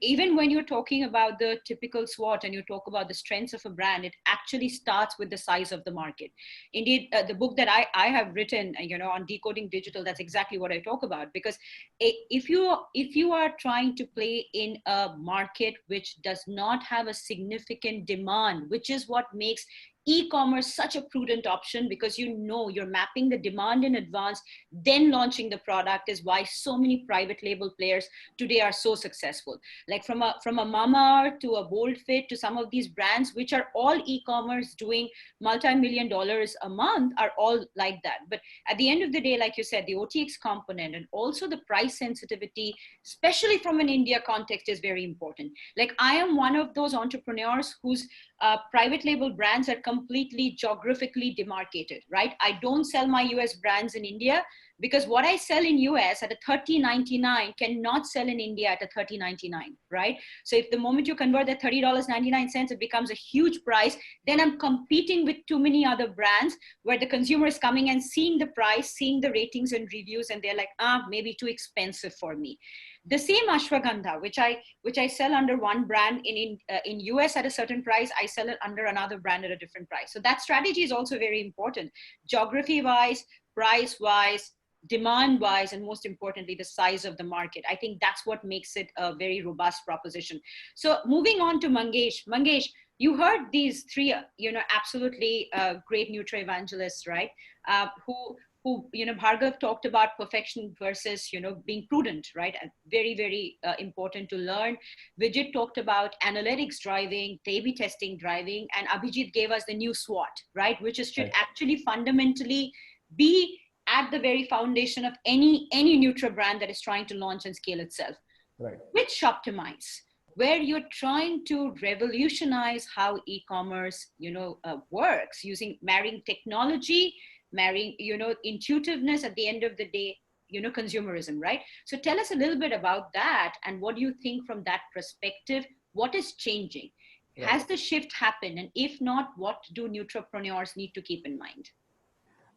even when you're talking about the typical SWOT and you talk about the strengths of a brand, it actually starts with the size of the market. Indeed, the book that I have written, on decoding digital, that's exactly what I talk about. Because if you are trying to play in a market which does not have a significant demand, which is what makes e-commerce such a prudent option, because you're mapping the demand in advance, then launching the product, is why so many private label players today are so successful. Like from a Mama to a Bold Fit to some of these brands, which are all e-commerce doing multi-million dollars a month, are all like that. But at the end of the day, like you said, the OTX component and also the price sensitivity, especially from an India context, is very important. Like, I am one of those entrepreneurs whose private label brands are completely geographically demarcated, right? I don't sell my US brands in India, because what I sell in US at a $30.99 cannot sell in India at a $30.99, right? So if the moment you convert that $30.99, it becomes a huge price, then I'm competing with too many other brands where the consumer is coming and seeing the price, seeing the ratings and reviews, and they're like, maybe too expensive for me. The same ashwagandha, which I sell under one brand in US at a certain price, I sell it under another brand at a different price. So that strategy is also very important, geography-wise, price-wise, demand-wise, and most importantly, the size of the market. I think that's what makes it a very robust proposition. So moving on to Mangesh. Mangesh, you heard these three, absolutely great Nutra evangelists, right? Who Bhargav talked about perfection versus, being prudent, right? And very, very important to learn. Vijit talked about analytics driving, A/B testing driving, and Abhijit gave us the new SWOT, right? Which should actually fundamentally be at the very foundation of any Nutra brand that is trying to launch and scale itself. Right. With Shoptimize, where you're trying to revolutionize how e-commerce, works, marrying technology, marrying, intuitiveness, at the end of the day, consumerism, right? So tell us a little bit about that, and what do you think from that perspective, what is changing? Has the shift happened? And if not, what do nutrapreneurs need to keep in mind?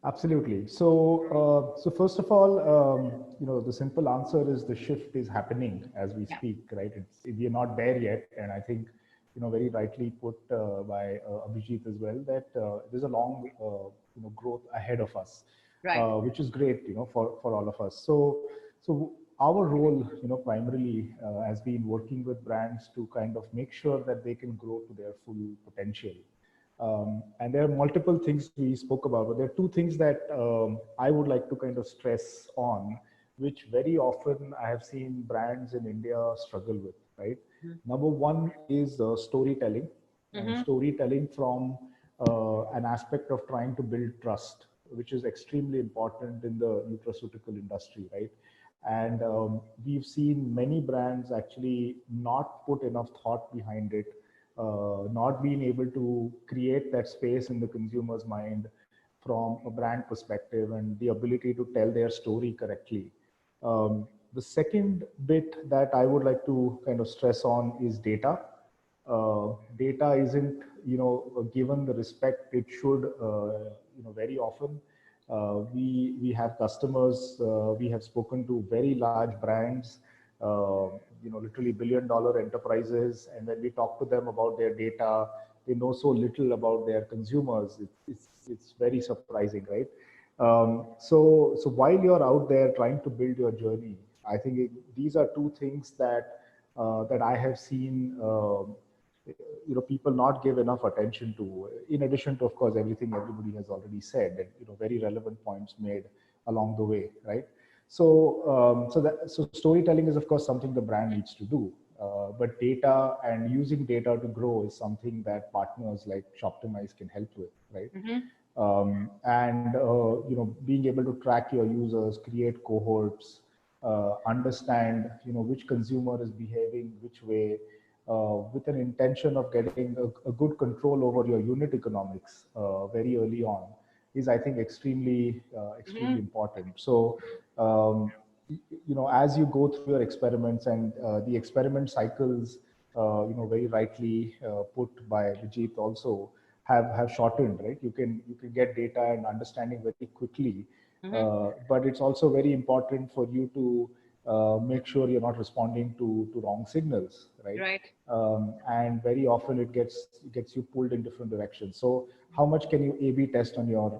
Absolutely. So first of all, the simple answer is the shift is happening as we speak, right? We are not there yet, and I think, very rightly put by Abhijit as well, that there's a long, growth ahead of us, which is great, for all of us. So our role, primarily has been working with brands to kind of make sure that they can grow to their full potential. And there are multiple things we spoke about, but there are two things that I would like to kind of stress on, which very often I have seen brands in India struggle with, right? Number one is storytelling, and storytelling from an aspect of trying to build trust, which is extremely important in the nutraceutical industry, right? And we've seen many brands actually not put enough thought behind it, not being able to create that space in the consumer's mind from a brand perspective and the ability to tell their story correctly. The second bit that I would like to kind of stress on is data. Data isn't, given the respect it should, very often. We have customers, we have spoken to very large brands, literally billion-dollar enterprises, and when we talk to them about their data, they know so little about their consumers. It's very surprising, right? So while you're out there trying to build your journey, I think these are two things that I have seen. People not give enough attention to, in addition to, of course, everything everybody has already said, and very relevant points made along the way, right? So storytelling is, of course, something the brand needs to do, but data and using data to grow is something that partners like Shoptimize can help with, right? And being able to track your users, create cohorts, understand which consumer is behaving which way, with an intention of getting a good control over your unit economics very early on, is, I think, extremely important. So as you go through your experiments, and the experiment cycles, very rightly put by Vijit also, have shortened, right? You can get data and understanding very quickly, but it's also very important for you to make sure you're not responding to wrong signals, right? And very often it gets you pulled in different directions. So how much can you A/B test on your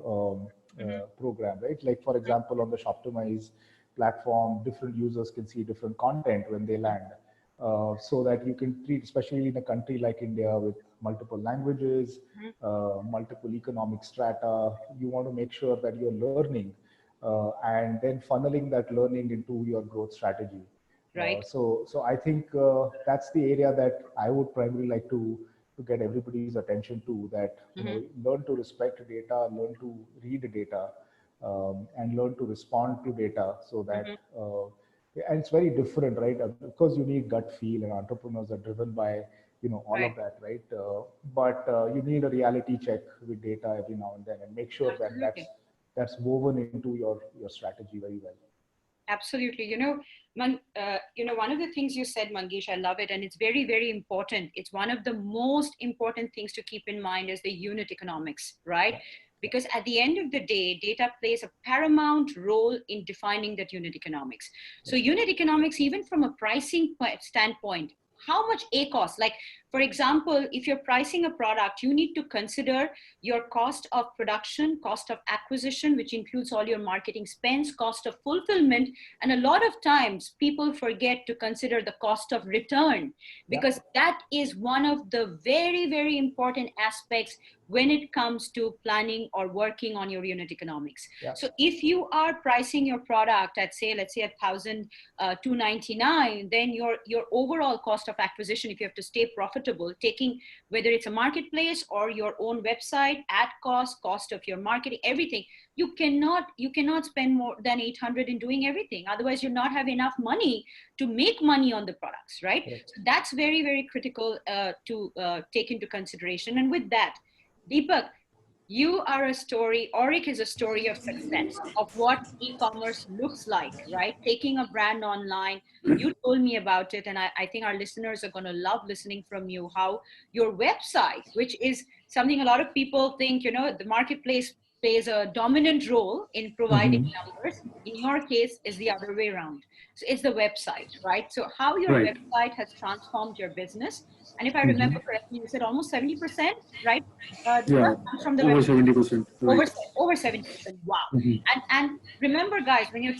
program, right? Like, for example, on the Shoptimize platform, different users can see different content when they land, so that you can treat, especially in a country like India with multiple languages, multiple economic strata, you want to make sure that you're learning, and then funneling that learning into your growth strategy. So I think that's the area that I would primarily like to get everybody's attention to, that learn to respect data, learn to read data, and learn to respond to data, so that and it's very different, right? Of course, you need gut feel, and entrepreneurs are driven by all of that, right? But you need a reality check with data every now and then, and make sure that that's woven into your strategy very well. Absolutely. One of the things you said, Mangesh, I love it. And it's very, very important. It's one of the most important things to keep in mind is the unit economics, right? Because at the end of the day, data plays a paramount role in defining that unit economics. So unit economics, even from a pricing standpoint, how much ACoS, like, for example, if you're pricing a product, you need to consider your cost of production, cost of acquisition, which includes all your marketing spends, cost of fulfillment. And a lot of times people forget to consider the cost of return, because that is one of the very, very important aspects when it comes to planning or working on your unit economics. So if you are pricing your product at, let's say $1,299, then your overall cost of acquisition, if you have to stay profitable, taking whether it's a marketplace or your own website, ad cost of your marketing, everything, you cannot spend more than 800 in doing everything. Otherwise, you'll not have enough money to make money on the products, right? So that's very, very critical to take into consideration. And with that, Deepak, You are a story, Auric is a story of success, of what e-commerce looks like, right? Taking a brand online. You told me about it, and I think our listeners are going to love listening from you, how your website, which is something a lot of people think, the marketplace plays a dominant role in providing Mhm. numbers. In your case, is the other way around. So it's the website, right? So how your Right. website has transformed your business. And if I remember Mhm. correctly, you said almost 70%, right? The Yeah, growth comes from the over website. 70%. over Right. over 70%. Wow. Mhm. And remember, guys, when you're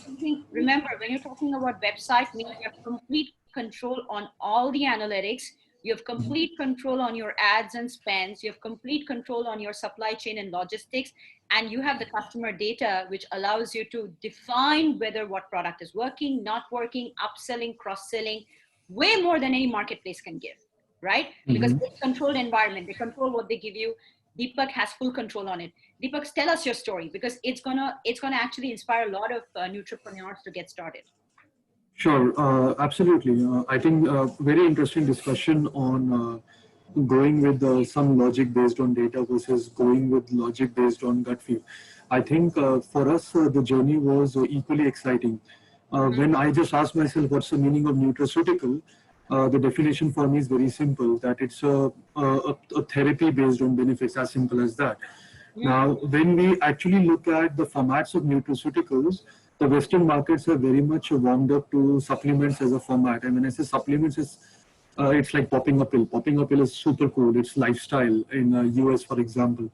talking about website, means you have complete control on all the analytics. You have Mhm. complete control on your ads and spends. You have complete control on your supply chain and logistics. And you have the customer data, which allows you to define whether what product is working, not working, upselling, cross-selling, way more than any marketplace can give, right? Because Mhm. it's controlled environment. They control what they give you. Deepak has full control on it. Deepak, tell us your story, because it's gonna actually inspire a lot of nutripreneurs to get started. Sure, absolutely. I think very interesting discussion on going with some logic based on data versus going with logic based on gut feel. I think for us, the journey was equally exciting. When I just asked myself what's the meaning of nutraceutical, the definition for me is very simple, that it's a therapy based on benefits, as simple as that. Now, when we actually look at the formats of nutraceuticals, the Western markets are very much warmed up to supplements as a format. And when I say supplements, it's like popping a pill. Popping a pill is super cool. It's lifestyle in US, for example.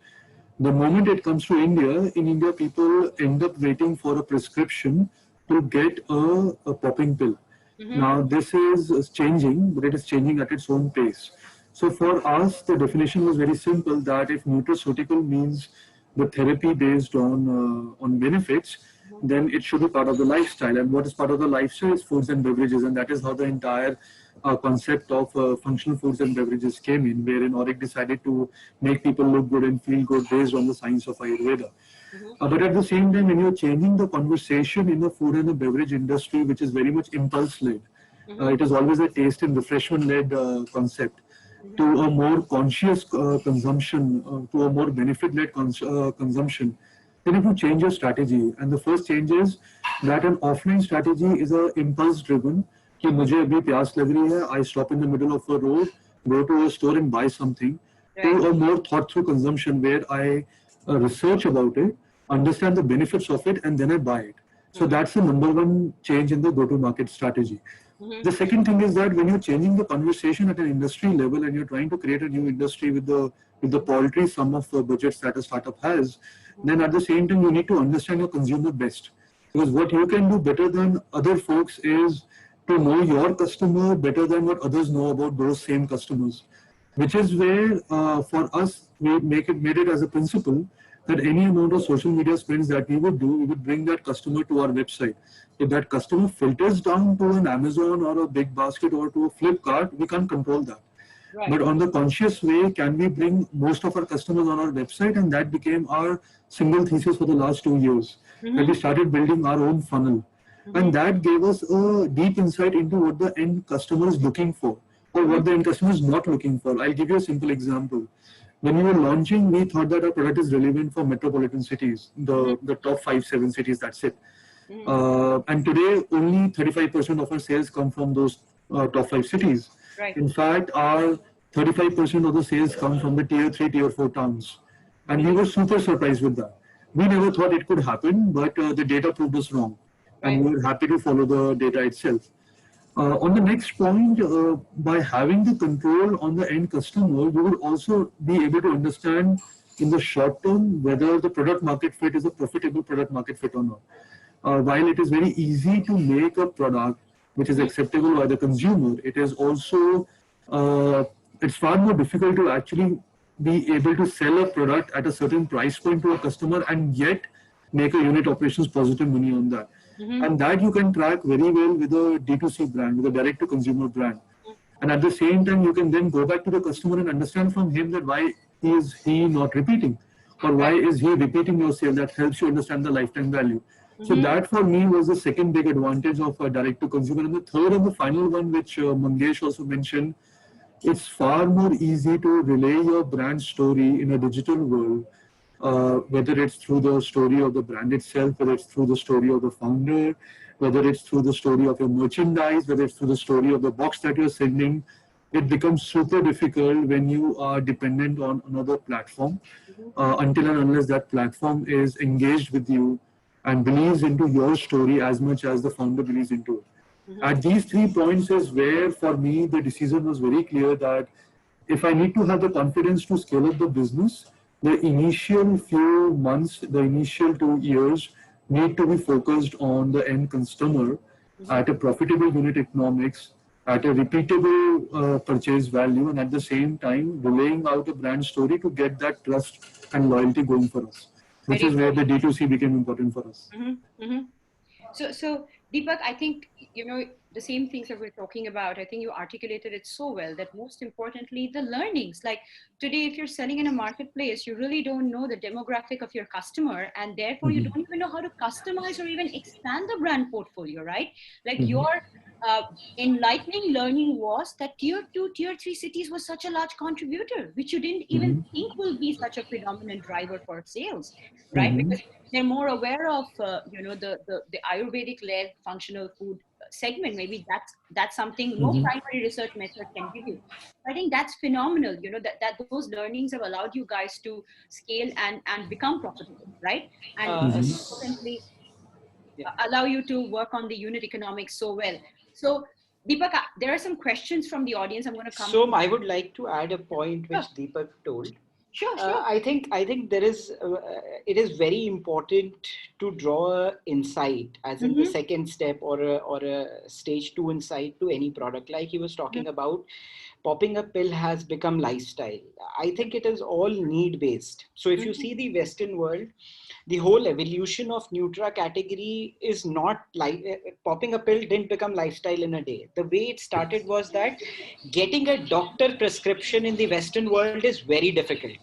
The moment it comes to India, in India, people end up waiting for a prescription to get a popping pill. Now, this is changing, but it is changing at its own pace. So, for us, the definition was very simple, that if nutraceutical means the therapy based on benefits, then it should be part of the lifestyle. And what is part of the lifestyle is foods and beverages, and that is how the entire concept of functional foods and beverages came in, wherein Auric decided to make people look good and feel good based on the science of Ayurveda. But at the same time, when you're changing the conversation in the food and the beverage industry, which is very much impulse led, it is always a taste and refreshment led concept, to a more conscious consumption, to a more benefit led consumption, then you have to change your strategy. And the first change is that an offline strategy is a impulse driven. कि मुझे अभी प्यास लग रही है, I stop in the middle of a road, go to a store and buy something, to Right. a more thought through consumption where I research about it, understand the benefits of it, and then I buy it. So that's the number one change in the go to market strategy. The second thing is that when you're changing the conversation at an industry level and you're trying to create a new industry with the paltry sum of budgets that a startup has, then at the same time you need to understand your consumer best. Because what you can do better than other folks is to know your customer better than what others know about those same customers. Which is where for us we made it as a principle that any amount of social media spends that we would do, we would bring that customer to our website. If that customer filters down to an Amazon or a Big Basket or to a Flipkart, we can't control that. Right. But on the conscious way, can we bring most of our customers on our website? And that became our single thesis for the last 2 years. That we started building our own funnel. And that gave us a deep insight into what the end customer is looking for or what the end customer is not looking for. I'll give you a simple example. When we were launching, we thought that our product is relevant for metropolitan cities, the top 5, 7 cities, that's it. And today, only 35% of our sales come from those top 5 cities. Right. In fact, our 35% of the sales come from the tier 3, tier 4 towns. And we were super surprised with that. We never thought it could happen, but the data proved us wrong. And we were happy to follow the data itself. On the next point, by having the control on the end customer, you will also be able to understand in the short term whether the product market fit is a profitable product market fit or not. While it is very easy to make a product which is acceptable by the consumer, it is also uh, it's far more difficult to actually be able to sell a product at a certain price point to a customer and yet make a unit operations positive money on that. And that you can track very well with a D2C brand, with a direct to consumer brand. And at the same time, you can then go back to the customer and understand from him that why is he not repeating, or why is he repeating your sale. That helps you understand the lifetime value. So that for me was the second big advantage of direct to consumer. And the third and the final one, which Mangesh also mentioned, it's far more easy to relay your brand story in a digital world whether it's through the story of the brand itself, whether it's through the story of the founder, whether it's through the story of your merchandise, whether it's through the story of the box that you're sending. It becomes super difficult when you are dependent on another platform until and unless that platform is engaged with you and believes into your story as much as the founder believes into it. At these 3 points is where, for me, the decision was very clear that if I need to have the confidence to scale up the business, the initial few months, the initial 2 years need to be focused on the end customer at a profitable unit economics, at a repeatable purchase value, and at the same time relaying out a brand story to get that trust and loyalty going for us, which Very is where good. the D2C became important for us. So Deepak, I think, the same things that we're talking about, I think you articulated it so well, that most importantly, the learnings. Like today, if you're selling in a marketplace, you really don't know the demographic of your customer, and therefore you don't even know how to customize or even expand the brand portfolio, right? Like your uh, enlightening learning was that tier 2, tier 3 cities was such a large contributor, which you didn't even think will be such a predominant driver for sales, right? Because they're more aware of the Ayurvedic led functional food segment. Maybe that's something no primary research method can give you. I think that's phenomenal, that those learnings have allowed you guys to scale and become profitable, right? And importantly, allow you to work on the unit economics so well. So Deepak, there are some questions from the audience. I'm going to come So I would like to add a point which Deepak told. Sure. I think there is it is very important to draw a insight as in the second step or a stage 2 insight to any product. Like he was talking about, popping a pill has become lifestyle. I think it is all need based. So if you see the Western world, the whole evolution of Nutra category is not like popping a pill didn't become lifestyle in a day. The way it started was that getting a doctor prescription in the Western world is very difficult.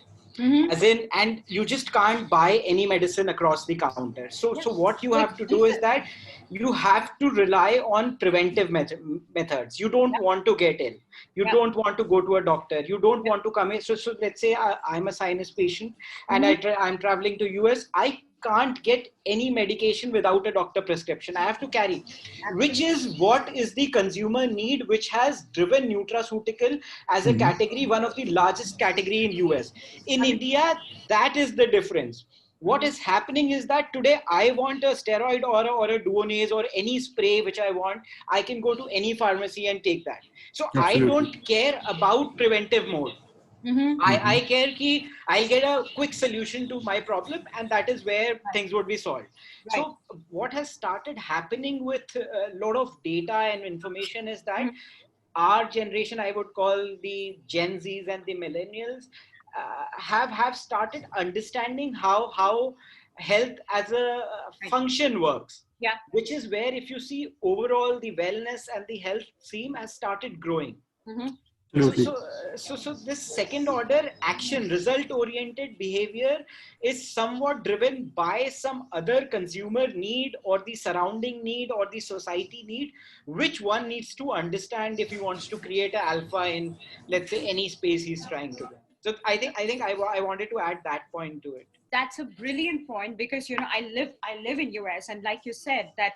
As in, and you just can't buy any medicine across the counter. So what you have to do is that you have to rely on preventive methods. You don't want to get ill. You don't want to go to a doctor. You don't want to come in. So let's say I'm a sinus patient and I'm traveling to US. I can't get any medication without a doctor prescription. I have to carry, which is what is the consumer need, which has driven nutraceutical as a category, one of the largest category in US. In India, that is the difference. What is happening is that today I want a steroid or a Duonase or any spray which I want. I can go to any pharmacy and take that. So I don't care about preventive mode. I care ki I'll get a quick solution to my problem, and that is where things would be solved. So what has started happening with a lot of data and information is that our generation, I would call the Gen Zs and the millennials, have started understanding how health as a function works. Which is where, if you see overall, the wellness and the health theme has started growing. So this second order action, result oriented behavior is somewhat driven by some other consumer need or the surrounding need or the society need, which one needs to understand if he wants to create an alpha in, let's say, any space he's trying to win. So I think I wanted to add that point to it. That's a brilliant point, because I live in US, and like you said, that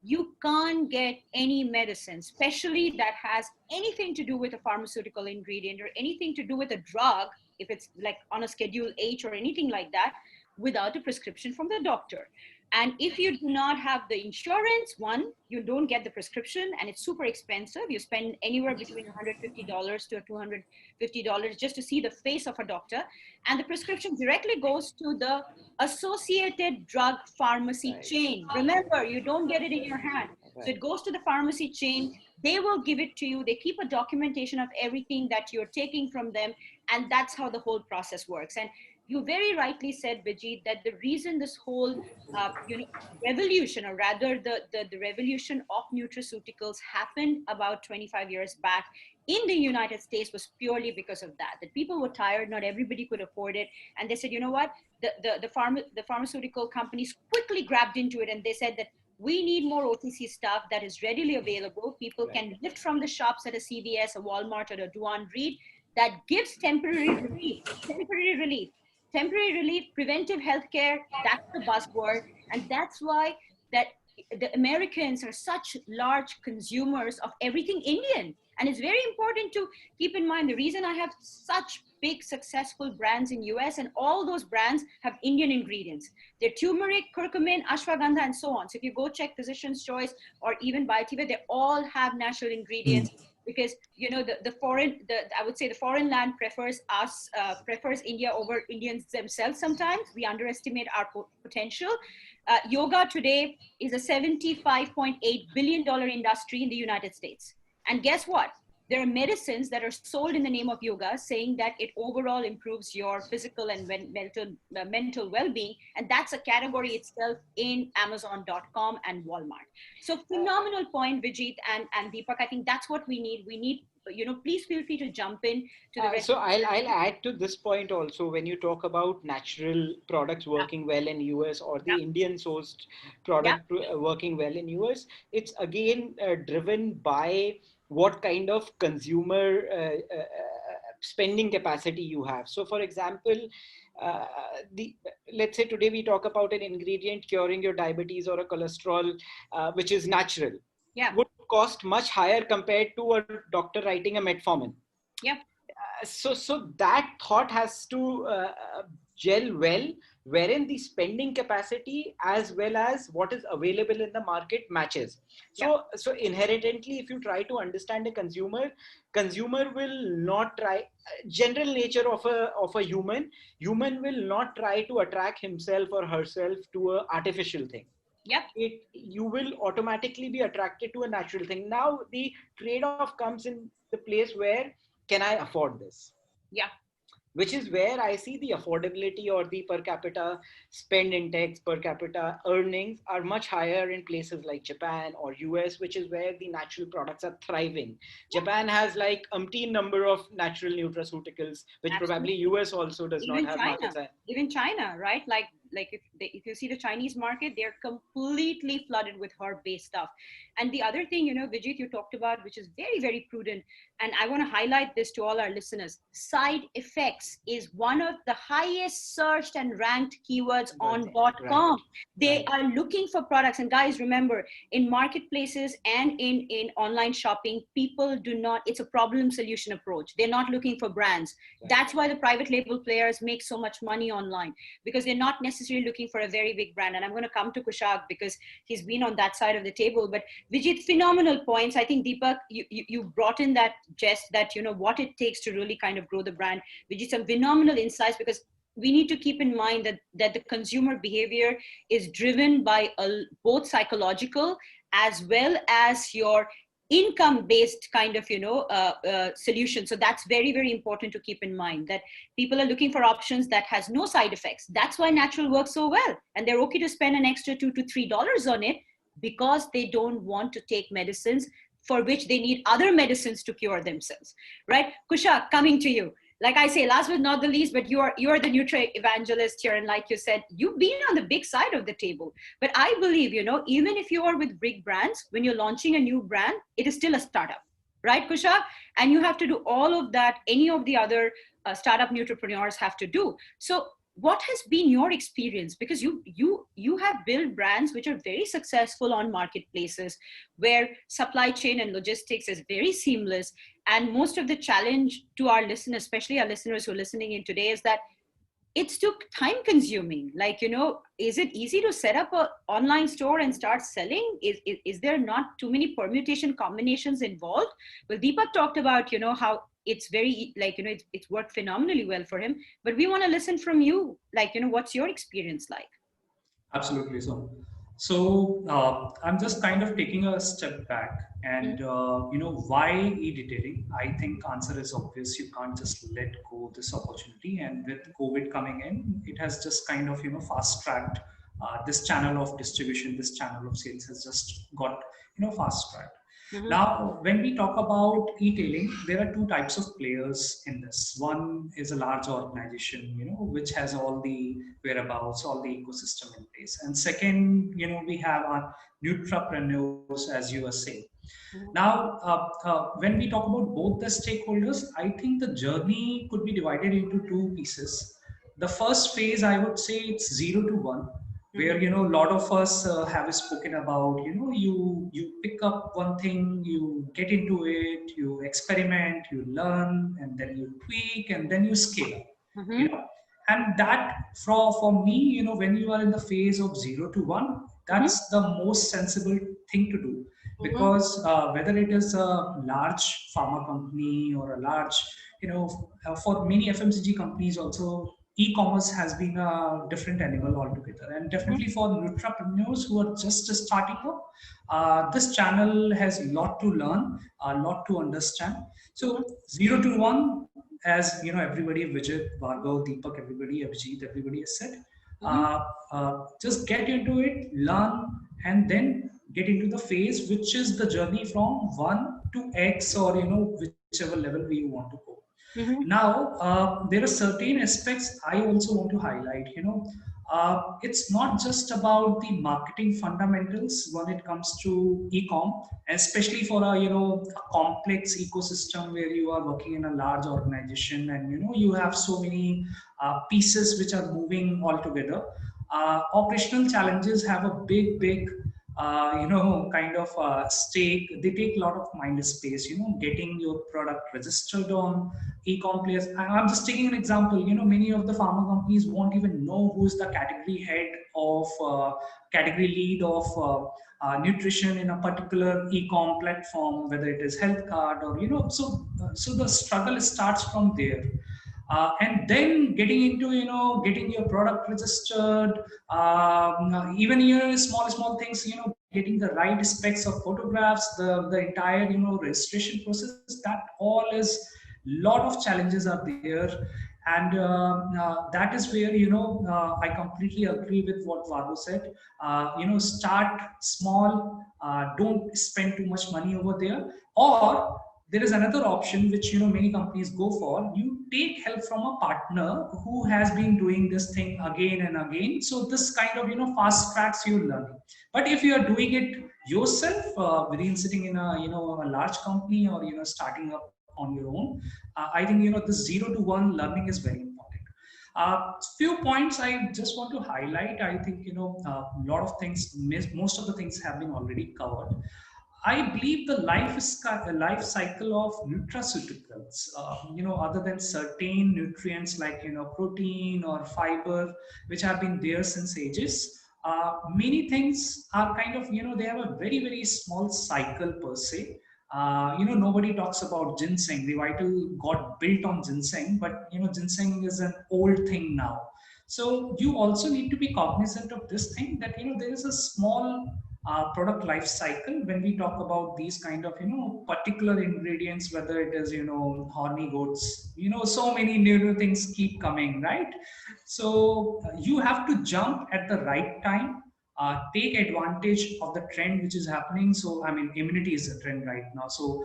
you can't get any medicine, especially that has anything to do with a pharmaceutical ingredient or anything to do with a drug, if it's like on a schedule H or anything like that, without a prescription from the doctor. And if you do not have the insurance, one, you don't get the prescription, and it's super expensive. You spend anywhere between $150 to $250 just to see the face of a doctor. And the prescription directly goes to the associated drug pharmacy chain. Remember, you don't get it in your hand. So it goes to the pharmacy chain. They will give it to you. They keep a documentation of everything that you're taking from them. And that's how the whole process works. And you very rightly said, Vijay, that the reason this whole revolution, or rather the revolution of nutraceuticals happened about 25 years back in the United States was purely because of that people were tired, not everybody could afford it. And they said, you know what, the pharmaceutical companies quickly grabbed into it, and they said that we need more OTC stuff that is readily available. People can lift from the shops at a CVS, a Walmart, or a Duane Reade, that gives temporary relief. temporary relief, preventive healthcare, that's the buzzword. And that's why that the Americans are such large consumers of everything Indian. And it's very important to keep in mind the reason I have such big successful brands in US, and all those brands have Indian ingredients. They're turmeric, curcumin, ashwagandha, and so on. So if you go check Physician's Choice or even Biotiva, they all have natural ingredients, because you know the foreign, I would say the foreign land prefers us, prefers India over Indians themselves. Sometimes we underestimate our potential. Yoga today is a $75.8 billion industry in the United States. And guess what? There are medicines that are sold in the name of yoga saying that it overall improves your physical and mental well-being. And that's a category itself in Amazon.com and Walmart. So phenomenal point, Vijit and Deepak. I think that's what we need. We need, you know, please feel free to jump in to the rest. So I'll add to this point also. When you talk about natural products working well in US, or the Indian sourced product working well in US, it's again driven by what kind of consumer spending capacity you have. So for example, let's say today we talk about an ingredient curing your diabetes or a cholesterol, which is natural, would cost much higher compared to a doctor writing a metformin. So that thought has to gel well, wherein the spending capacity as well as what is available in the market matches. So inherently, if you try to understand a consumer will not try, general nature of a human will not try to attract himself or herself to an artificial thing. You will automatically be attracted to a natural thing. Now the trade-off comes in the place where, can I afford this? Which is where I see the affordability or the per capita spend index, per capita earnings are much higher in places like Japan or US, which is where the natural products are thriving. Japan has like umpteen number of natural nutraceuticals, which probably US also does not have markets. Even China, right? Like if you see the Chinese market, they're completely flooded with herb-based stuff. And the other thing, you know, Vijit, you talked about, which is very, very prudent, and I want to highlight this to all our listeners. Side effects is one of the highest searched and ranked keywords on .com. They are looking for products. And guys, remember, in marketplaces and in online shopping, people do not, it's a problem solution approach. They're not looking for brands. That's why the private label players make so much money online, because they're not necessarily looking for a very big brand. And I'm going to come to Kushag because he's been on that side of the table. But Vijit, phenomenal points. I think Deepak, you brought in that jest that, you know, what it takes to really kind of grow the brand. Vijit, some phenomenal insights, because we need to keep in mind that the consumer behavior is driven by both psychological as well as your income-based kind of, you know, solution. So that's very, very important to keep in mind, that people are looking for options that has no side effects. That's why natural works so well. And they're okay to spend an extra $2 to $3 on it, because they don't want to take medicines for which they need other medicines to cure themselves, right? Kushag, coming to you. Like I say, last but not the least, but you are the Nutra evangelist here. And like you said, you've been on the big side of the table. But I believe, you know, even if you are with big brands, when you're launching a new brand, it is still a startup, right, Kushag? And you have to do all of that any of the other startup entrepreneurs have to do. So what has been your experience? Because you have built brands which are very successful on marketplaces, where supply chain and logistics is very seamless. And most of the challenge to our listeners, especially our listeners who are listening in today, is that it's too time consuming. Like, you know, is it easy to set up an online store and start selling? Is there not too many permutation combinations involved? Well, Deepak talked about, you know, how it's very, like, you know, it's worked phenomenally well for him. But we want to listen from you. Like, you know, what's your experience like? Absolutely. So I'm just kind of taking a step back, and you know, why e-detailing? I think answer is obvious. You can't just let go this opportunity, and with COVID coming in, it has just kind of, you know, fast tracked this channel of distribution. This channel of sales has just got, you know, fast tracked. Now, when we talk about e-tailing, there are two types of players in this. One is a large organization, you know, which has all the whereabouts, all the ecosystem in place. And second, you know, we have our nutrapreneurs, as you were saying. Now, when we talk about both the stakeholders, I think the journey could be divided into two pieces. the first phase, I would say it's 0 to 1, where a lot of us have spoken about. You pick up one thing, you get into it, you experiment, you learn, and then you tweak, and then you scale up. You know, and that for me, when you are in the phase of 0 to 1, that's the most sensible thing to do, because whether it is a large pharma company or a large, for many FMCG companies also, e-commerce has been a different animal altogether. And definitely for nutrapreneurs who are just starting up, this channel has a lot to learn, a lot to understand. So 0 to 1, as everybody, Vijay, Bhargav, Deepak, everybody, Abhijit, everybody has said, just get into it, learn, and then get into the phase, which is the journey from 1 to X, or whichever level we want to go. Now, there are certain aspects I also want to highlight. It's not just about the marketing fundamentals when it comes to e-com, especially for a complex ecosystem where you are working in a large organization, and you have so many pieces which are moving all together. Operational challenges have a big kind of stake. They take a lot of mind space, getting your product registered on e-com players. I'm just taking an example. Many of the pharma companies won't even know who's the category head of category lead of nutrition in a particular e-com platform, whether it is health card or so the struggle starts from there. And then getting into getting your product registered, even small things, getting the right specs of photographs, the entire registration process, that all is lot of challenges are there. And that is where I completely agree with what Vadu said. Start small, don't spend too much money over there. Or there is another option which many companies go for. You take help from a partner who has been doing this thing again and again, so this kind of fast tracks your learning. But if you are doing it yourself, within sitting in a large company, or starting up on your own, I think the 0 to 1 learning is very important. Few points I just want to highlight. I think a lot of things, most of the things have been already covered. I believe the life cycle of nutraceuticals, other than certain nutrients like protein or fiber, which have been there since ages, many things are kind of they have a very small cycle per se. Nobody talks about ginseng. Revital got built on ginseng, but ginseng is an old thing now. So you also need to be cognizant of this thing, that there is a small product life cycle when we talk about these kind of particular ingredients, whether it is horny goats, so many new things keep coming, right? So you have to jump at the right time, take advantage of the trend which is happening. So I mean, immunity is a trend right now. So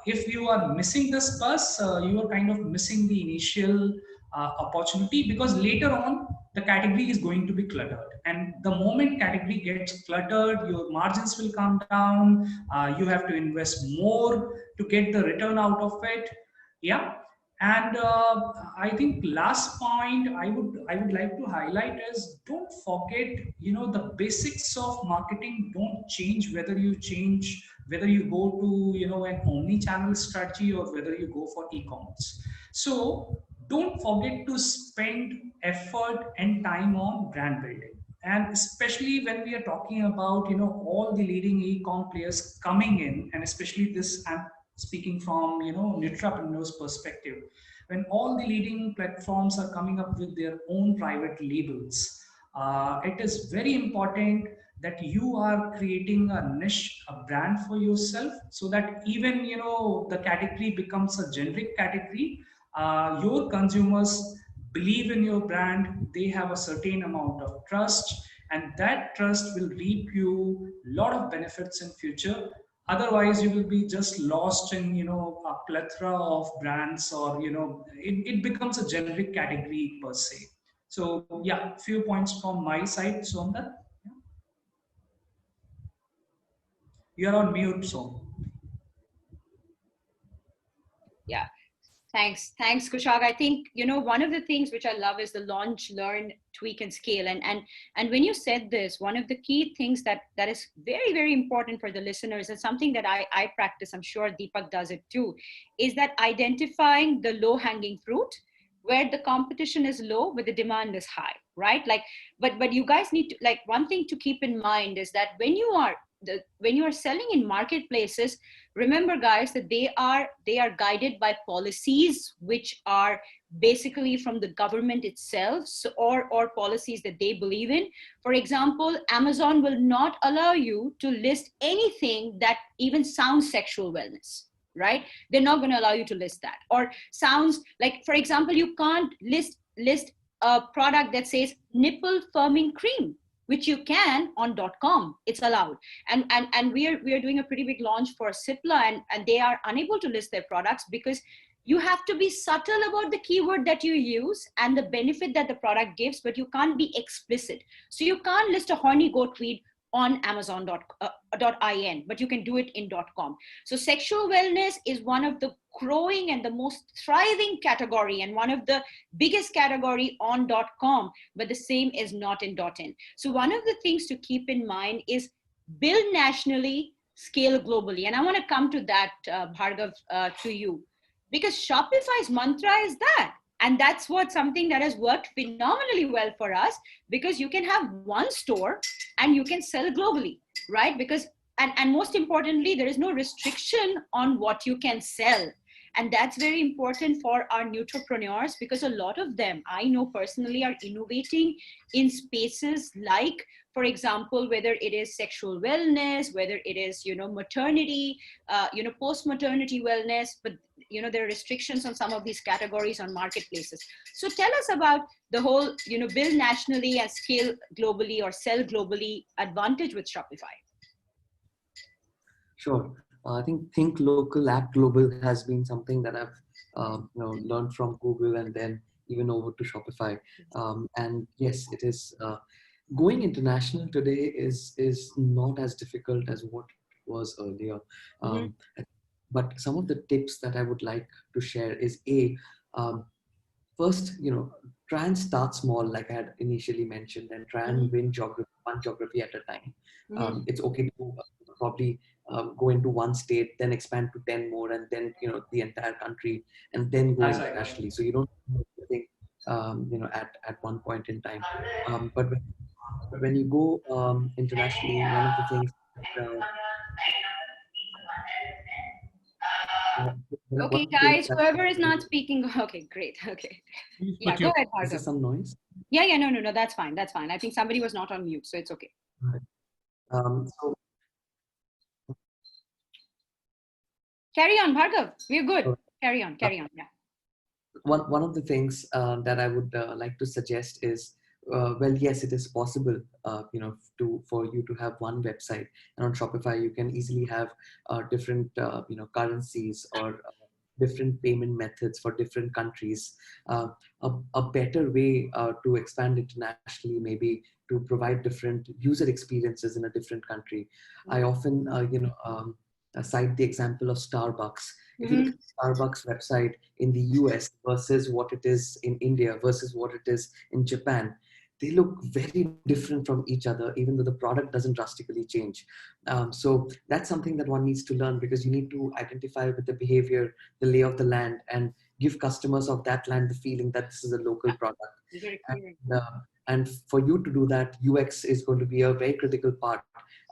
if you are missing this bus, you are kind of missing the initial opportunity, because later on the category is going to be cluttered, and the moment category gets cluttered, your margins will come down. You have to invest more to get the return out of it. Yeah. And I think last point I would like to highlight is, don't forget, the basics of marketing don't change whether you go to an omni-channel strategy, or whether you go for e-commerce. So don't forget to spend effort and time on brand building. And especially when we are talking about all the leading e-com players coming in, and especially this, I'm speaking from nutrapreneurs perspective, when all the leading platforms are coming up with their own private labels, it is very important that you are creating a niche, a brand for yourself, so that even the category becomes a generic category, your consumers believe in your brand, they have a certain amount of trust, and that trust will reap you a lot of benefits in future. Otherwise you will be just lost in a plethora of brands, or it becomes a generic category per se. So yeah, few points from my side. Som Dutta, you are on mute, Som. Yeah. Thanks, Kushag. I think, one of the things which I love is the launch, learn, tweak, and scale. And when you said this, one of the key things that is very, very important for the listeners, and something that I practice, I'm sure Deepak does it too, is that identifying the low-hanging fruit where the competition is low, but the demand is high, right? Like, but you guys need to, like, one thing to keep in mind is that when you are selling in marketplaces, remember guys that they are guided by policies which are basically from the government itself, or policies that they believe in. For example, Amazon will not allow you to list anything that even sounds sexual wellness, right? They're not going to allow you to list that. Or sounds like, for example, you can't list a product that says nipple firming cream, which you can on .com. It's allowed. And we are doing a pretty big launch for Cipla, and they are unable to list their products because you have to be subtle about the keyword that you use and the benefit that the product gives, but you can't be explicit. So you can't list a horny goat weed on Amazon.in, but you can do it in .com. So sexual wellness is one of the growing and the most thriving category, and one of the biggest category on .com, but the same is not in .in. So one of the things to keep in mind is build nationally, scale globally. And I want to come to that, Bhargav, to you, because Shopify's mantra is that. And that's something that has worked phenomenally well for us, because you can have one store and you can sell globally, right? Because, and most importantly, there is no restriction on what you can sell. And that's very important for our nutrapreneurs, because a lot of them, I know personally, are innovating in spaces like, for example, whether it is sexual wellness, whether it is, maternity, post-maternity wellness, but there are restrictions on some of these categories on marketplaces. So tell us about the whole, build nationally and scale globally, or sell globally advantage with Shopify. Sure. I think local, act global has been something that I've learned from Google, and then even over to Shopify. And yes, it is going international today is not as difficult as what it was earlier. But some of the tips that I would like to share is first, try and start small, like I had initially mentioned, and try and win one geography at a time. It's okay to probably go into one state, then expand to 10 more, and then the entire country, and then go internationally. So you don't do everything at one point in time. But when you go internationally, one of the things Okay, guys, whoever is not speaking, okay, great, okay. Yeah, go ahead, Bhargav. Is there some noise? Yeah, no, that's fine, that's fine. I think somebody was not on mute, so it's okay. So carry on, Bhargav, we're good. Carry on, yeah. One of the things that I would like to suggest is, well, yes, it is possible, for you to have one website, and on Shopify you can easily have different, currencies or different payment methods for different countries. A better way to expand internationally, maybe to provide different user experiences in a different country. I often, cite the example of Starbucks. If you look at the Starbucks website in the US versus what it is in India versus what it is in Japan, they look very different from each other, even though the product doesn't drastically change. So that's something that one needs to learn, because you need to identify with the behavior, the lay of the land, and give customers of that land the feeling that this is a local product. And for you to do that, UX is going to be a very critical part.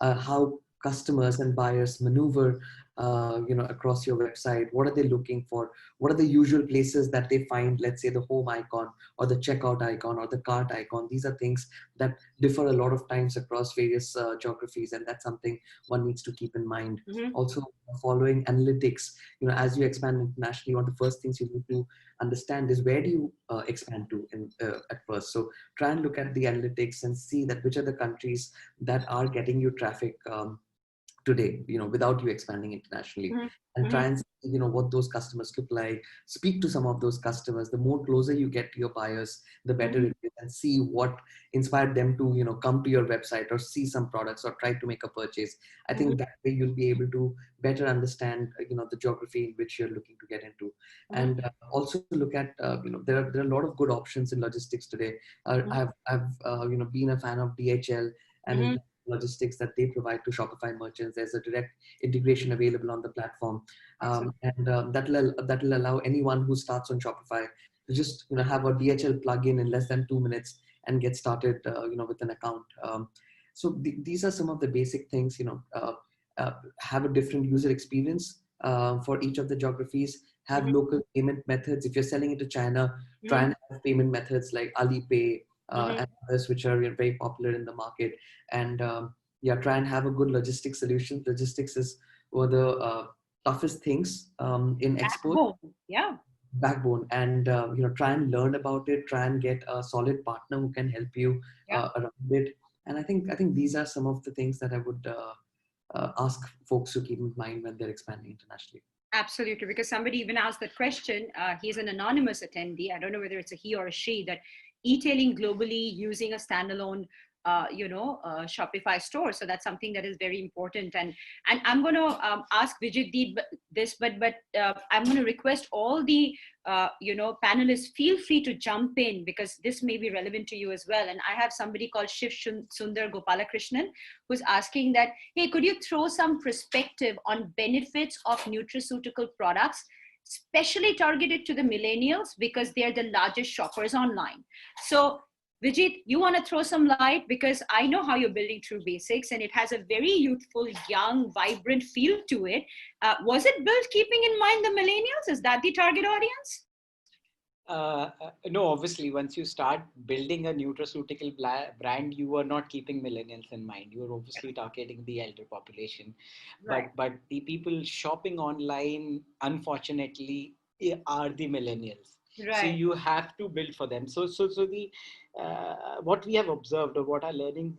How customers and buyers maneuver across your website. What are they looking for? What are the usual places that they find, let's say, the home icon or the checkout icon or the cart icon? These are things that differ a lot of times across various geographies, and that's something one needs to keep in mind. Also, following analytics, as you expand internationally, one of the first things you need to understand is, where do you expand to at first? So try and look at the analytics and see that which are the countries that are getting you traffic today, without you expanding internationally, and try and see, what those customers look like, speak to some of those customers. The more closer you get to your buyers, the better it is, and see what inspired them to, come to your website or see some products or try to make a purchase. I think that way you'll be able to better understand, the geography in which you're looking to get into. And also look at, there are a lot of good options in logistics today. I've been a fan of DHL and logistics that they provide to Shopify merchants. There's a direct integration available on the platform, that'll allow anyone who starts on Shopify to just have a DHL plugin in less than 2 minutes and get started with an account. So these are some of the basic things. Have a different user experience for each of the geographies. Have local payment methods. If you're selling it to China, try and have payment methods like Alipay and others, which are very popular in the market. And try and have a good logistics solution. Logistics is one of the toughest things in export. Backbone. And try and learn about it. Try and get a solid partner who can help you around it. And I think these are some of the things that I would ask folks to keep in mind when they're expanding internationally. Absolutely, because somebody even asked that question. He's an anonymous attendee. I don't know whether it's a he or a she, that eTailing globally using a standalone Shopify store. So that's something that is very important. And I'm going to ask Vijay this, but I'm going to request all the panelists, feel free to jump in, because this may be relevant to you as well. And I have somebody called Shiv Sundar Gopalakrishnan who's asking that, hey, could you throw some perspective on benefits of nutraceutical products, especially targeted to the millennials, because they're the largest shoppers online. So Vijit, you want to throw some light, because I know how you're building True Basics, and it has a very youthful, young, vibrant feel to it. Was it built keeping in mind the millennials? Is that the target audience? No, obviously, once you start building a nutraceutical brand, you are not keeping millennials in mind. You are obviously targeting the elder population. Right. But the people shopping online, unfortunately, are the millennials. Right. So you have to build for them. So the what we have observed, or what our learnings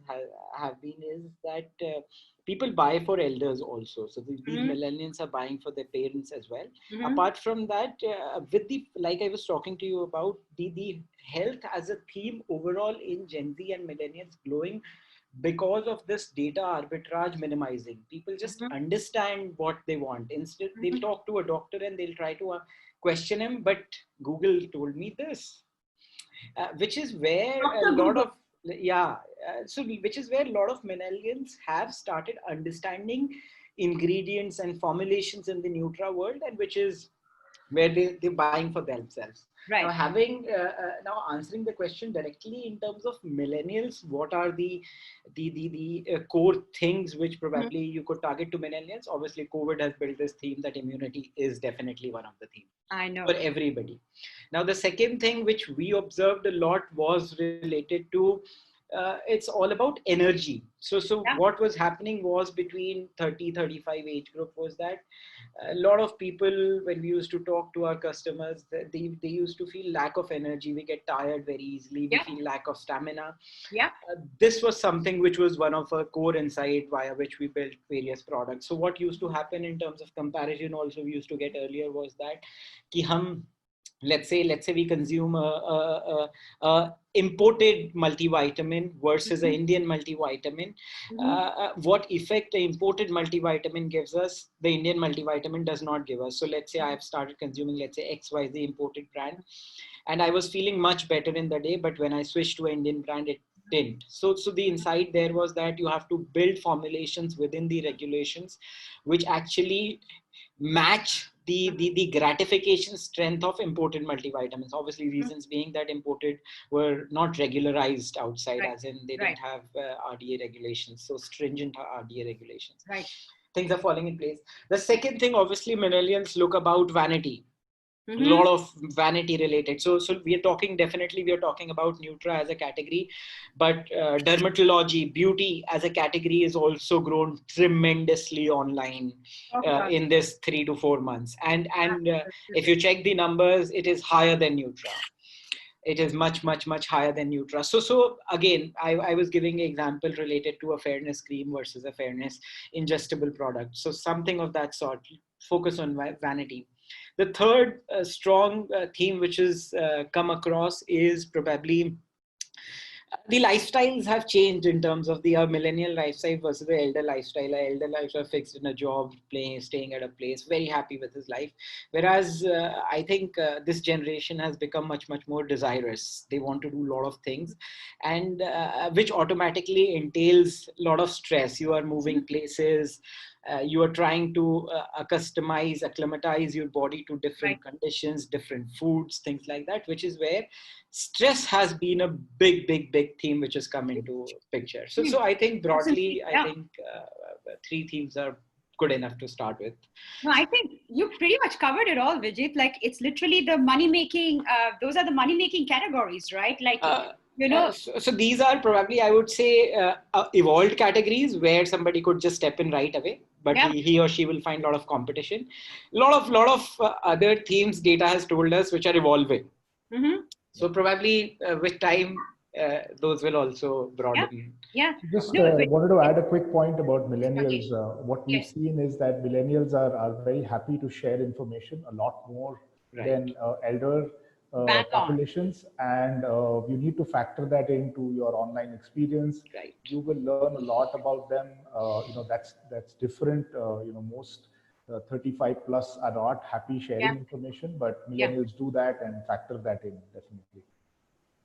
have been, is that people buy for elders also. So these millennials are buying for their parents as well. Apart from that, with the, like I was talking to you about, the health as a theme overall in Gen Z and millennials growing because of this data arbitrage minimizing. People just understand what they want. Instead, they'll talk to a doctor and they'll try to question him, but Google told me this. Which is where a lot of which is where a lot of millennials have started understanding ingredients and formulations in the Nutra world, and which is where they're buying for themselves. Right. Now, having now answering the question directly in terms of millennials, what are the core things which probably you could target to millennials? Obviously, COVID has built this theme that immunity is definitely one of the themes. I know. For everybody. Now, the second thing which we observed a lot was related to it's all about energy. So what was happening was, between 30-35 age group, was that a lot of people, when we used to talk to our customers, they used to feel lack of energy. We get tired very easily. We feel lack of stamina. This was something which was one of our core insight via which we built various products. So what used to happen in terms of comparison also we used to get earlier was that ki hum, let's say we consume a imported multivitamin versus an Indian multivitamin. What effect the imported multivitamin gives us, the Indian multivitamin does not give us. So let's say I have started consuming, let's say XYZ imported brand, and I was feeling much better in the day, but when I switched to an Indian brand, it didn't. So the insight there was that you have to build formulations within the regulations which actually match the gratification strength of imported multivitamins. Obviously, reasons being that imported were not regularized outside, as in they didn't have RDA regulations, so stringent RDA regulations. Right. Things are falling in place. The second thing, obviously, millennials look about vanity. A lot of vanity related. So we are talking about Nutra as a category, but dermatology, beauty as a category is also grown tremendously online in this 3 to 4 months. And if you check the numbers, it is higher than Nutra. it is much, much, much higher than Nutra. So again, I was giving an example related to a fairness cream versus a fairness ingestible product. So something of that sort, focus on vanity. The third strong theme which has come across is probably the lifestyles have changed in terms of the millennial lifestyle versus the elder lifestyle. Our elder lifestyle fixed in a job, playing, staying at a place, very happy with his life. Whereas I think this generation has become much, much more desirous. They want to do a lot of things, and which automatically entails a lot of stress. You are moving places. You are trying to acclimatize your body to different conditions, different foods, things like that, which is where stress has been a big, big, big theme which has come into picture. So I think broadly, I think three themes are good enough to start with. No, I think you pretty much covered it all, Vijit. Like it's literally the money making, those are the money making categories, right? Like, you know. So these are probably, I would say, evolved categories where somebody could just step in right away, but he or she will find a lot of competition. A lot of other themes data has told us which are evolving. Mm-hmm. So probably with time, those will also broaden. Yeah. Just wanted to add a quick point about millennials. What we've seen is that millennials are very happy to share information a lot more than elder populations, and you need to factor that into your online experience. You will learn a lot about them. That's different. Most 35 plus are not happy sharing information, but millennials do that and factor that in, definitely.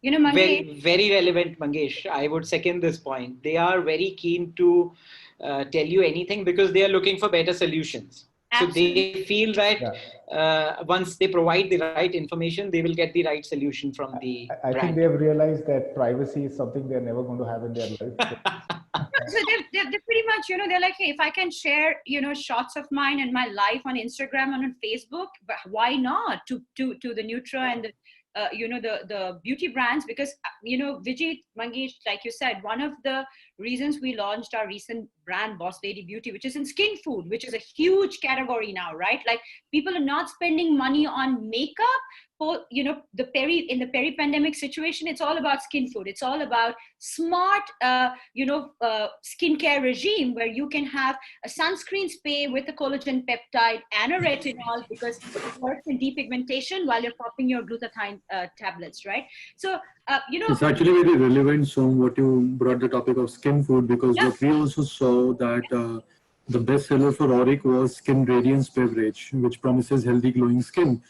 You know, Mangesh, very, very relevant, Mangesh. I would second this point. They are very keen to tell you anything because they are looking for better solutions. Absolutely. So they feel that once they provide the right information, they will get the right solution from the I brand. think they have realized that privacy is something they're never going to have in their life. So they're pretty much, they're like, hey, if I can share, shots of mine and my life on Instagram and on Facebook, but why not to the Nutra and the, the beauty brands? Because, Vijit, Mangesh, like you said, one of the reasons we launched our recent brand, Boss Lady Beauty, which is in skin food, which is a huge category now, right? Like people are not spending money on makeup. For, in the peri-pandemic situation, it's all about skin food. It's all about smart, skincare regime where you can have a sunscreen spray with a collagen peptide and a retinol because it works in depigmentation while you're popping your glutathione tablets, right? So, it's actually very relevant, so what you brought the topic of skin food, because what we also saw that the best seller for Auric was Skin Radiance beverage, which promises healthy glowing skin.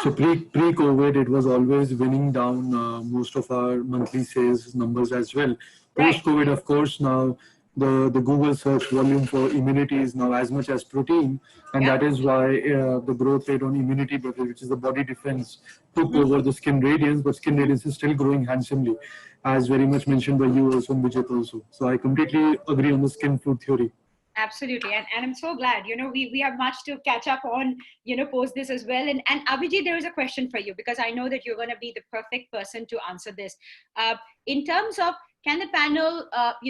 So pre-COVID, it was always winning down most of our monthly sales numbers as well. Post-COVID, of course, now the Google search volume for immunity is now as much as protein, and that is why the growth rate on immunity beverage, which is the body defense, took over the Skin Radiance, but Skin Radiance is still growing handsomely, as very much mentioned by you also and Vijay also. So I completely agree on the skin food theory. Absolutely. And I'm so glad, we have much to catch up on, post this as well. And Abhijit, there is a question for you because I know that you're going to be the perfect person to answer this. In terms of, can the panel,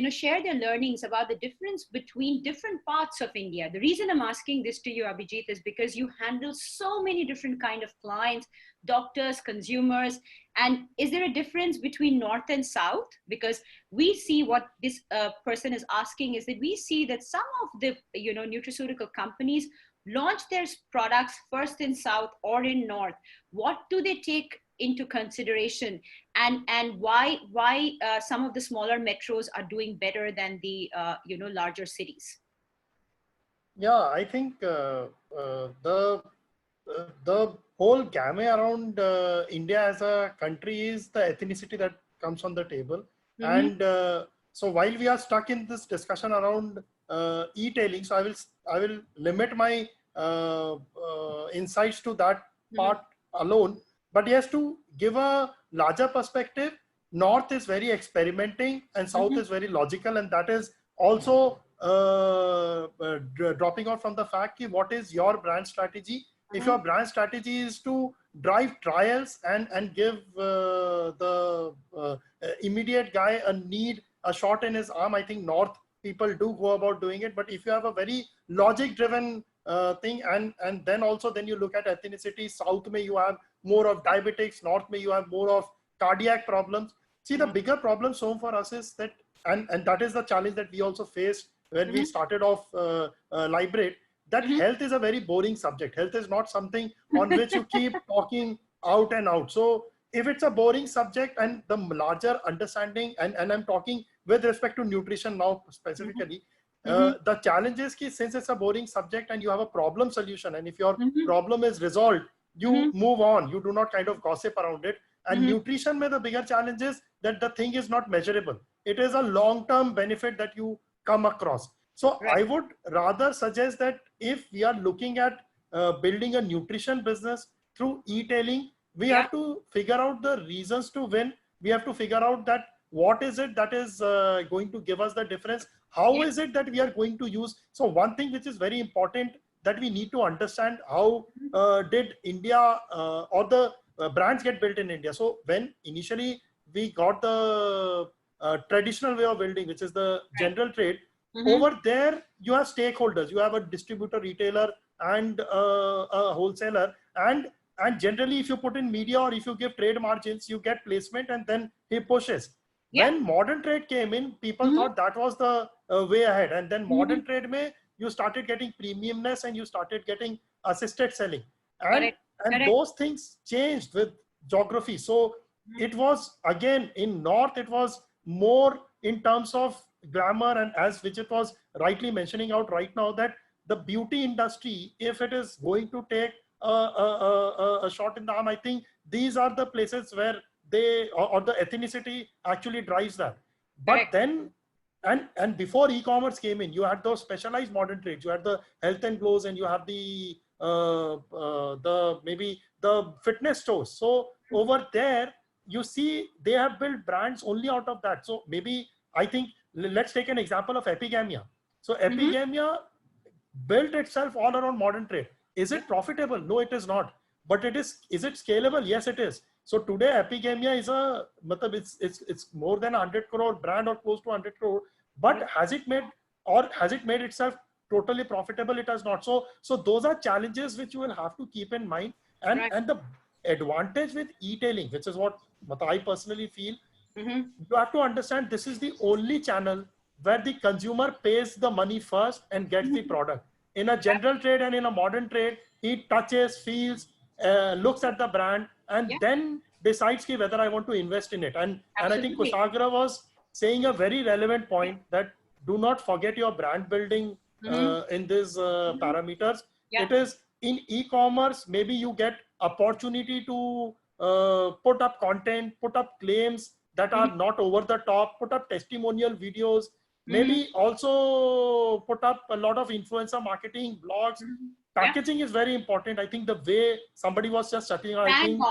share their learnings about the difference between different parts of India? The reason I'm asking this to you, Abhijit, is because you handle so many different kind of clients, doctors, consumers. And is there a difference between North and South? Because we see what this person is asking is that we see that some of the, nutraceutical companies launch their products first in South or in North. What do they take into consideration, and why some of the smaller metros are doing better than the larger cities? Yeah, I think the whole gamut around India as a country is the ethnicity that comes on the table. And so while we are stuck in this discussion around eTailing, so I will limit my insights to that part alone. But yes, to give a larger perspective, North is very experimenting and South is very logical, and that is also dropping out from the fact that what is your brand strategy. If your brand strategy is to drive trials and give the immediate guy a shot in his arm, I think North people do go about doing it. But if you have a very logic driven thing, and then you look at ethnicity, South may you have more of diabetics, North may you have more of cardiac problems. See, the bigger problem, so for us is that, and that is the challenge that we also faced when we started off Liberate, that health is a very boring subject. Health is not something on which you keep talking out and out. So if it's a boring subject, and the larger understanding, and I'm talking with respect to nutrition now specifically, the challenge is that since it's a boring subject and you have a problem solution, and if your problem is resolved, you move on, you do not kind of gossip around it. And nutrition, the bigger challenge is that the thing is not measurable. It is a long-term benefit that you come across. So I would rather suggest that if we are looking at building a nutrition business through eTailing, we have to figure out the reasons to win. We have to figure out that what is it that is going to give us the difference? How is it that we are going to use? So one thing which is very important that we need to understand, how did India or the brands get built in India? So when initially we got the traditional way of building, which is the general trade, over there you have stakeholders. You have a distributor, retailer, and a wholesaler, and generally if you put in media or if you give trade margins, you get placement, and then he pushes. When modern trade came in, people thought that was the way ahead, and then modern trade you started getting premiumness and you started getting assisted selling, and those things changed with geography. So it was, again, in North, it was more in terms of glamour, and as Vijit was rightly mentioning out right now, that the beauty industry, if it is going to take a shot in the arm, I think these are the places where they, or the ethnicity actually drives that. But then, and before e-commerce came in, you had those specialized modern trades. You had the health and glows, and you have the maybe the fitness stores. So over there, you see they have built brands only out of that. So maybe, I think, let's take an example of Epigamia. So Epigamia built itself all around modern trade. Is it profitable? No, it is not. But it is it scalable? Yes, it is. So today Epigamia is it's more than 100 crore brand, or close to 100 crore. But has it made itself totally profitable? It has not. So those are challenges which you will have to keep in mind. And the advantage with e-tailing, which is what I personally feel, you have to understand this is the only channel where the consumer pays the money first and gets the product. In a general trade and in a modern trade, he touches, feels, looks at the brand, and then decides whether I want to invest in it. And I think Kushagra was saying a very relevant point, that do not forget your brand building in these parameters. It is in e-commerce, maybe you get opportunity to put up content, put up claims that are not over the top, put up testimonial videos, maybe also put up a lot of influencer marketing, blogs. Packaging is very important. I think the way somebody was just chatting, I think,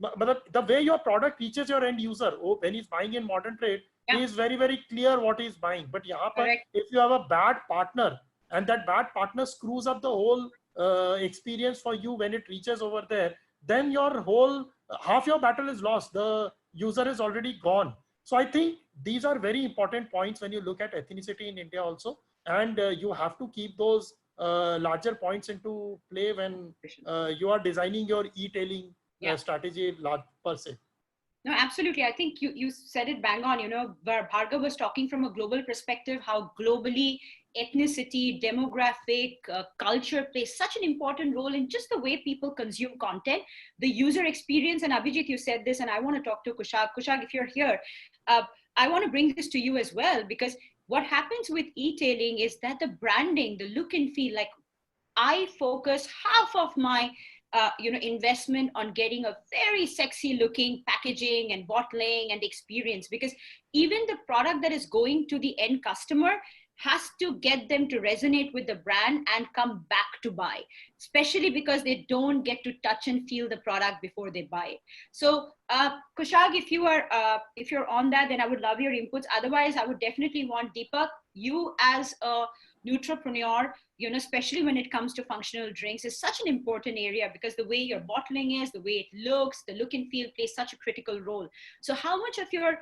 but the way your product reaches your end user, when he's buying in modern trade, he is very, very clear what he's buying. But if you have a bad partner, and that bad partner screws up the whole experience for you when it reaches over there, then your whole, half your battle is lost. The user is already gone. So I think these are very important points when you look at ethnicity in India also. And you have to keep those larger points into play when you are designing your e-tailing strategy per se. No, absolutely. I think you said it bang on, where Bhargav was talking from a global perspective, how globally ethnicity, demographic, culture plays such an important role in just the way people consume content, the user experience. And Abhijit, you said this, and I want to talk to Kushag. Kushag, if you're here, I want to bring this to you as well, because what happens with e-tailing is that the branding, the look and feel, like I focus half of my investment on getting a very sexy looking packaging and bottling and experience, because even the product that is going to the end customer has to get them to resonate with the brand and come back to buy, especially because they don't get to touch and feel the product before they buy it. So Kushag, if you're on that, then I would love your inputs. Otherwise, I would definitely want Deepak, you as a nutrapreneur, especially when it comes to functional drinks, is such an important area, because the way your bottling is, the way it looks, the look and feel plays such a critical role. So how much of your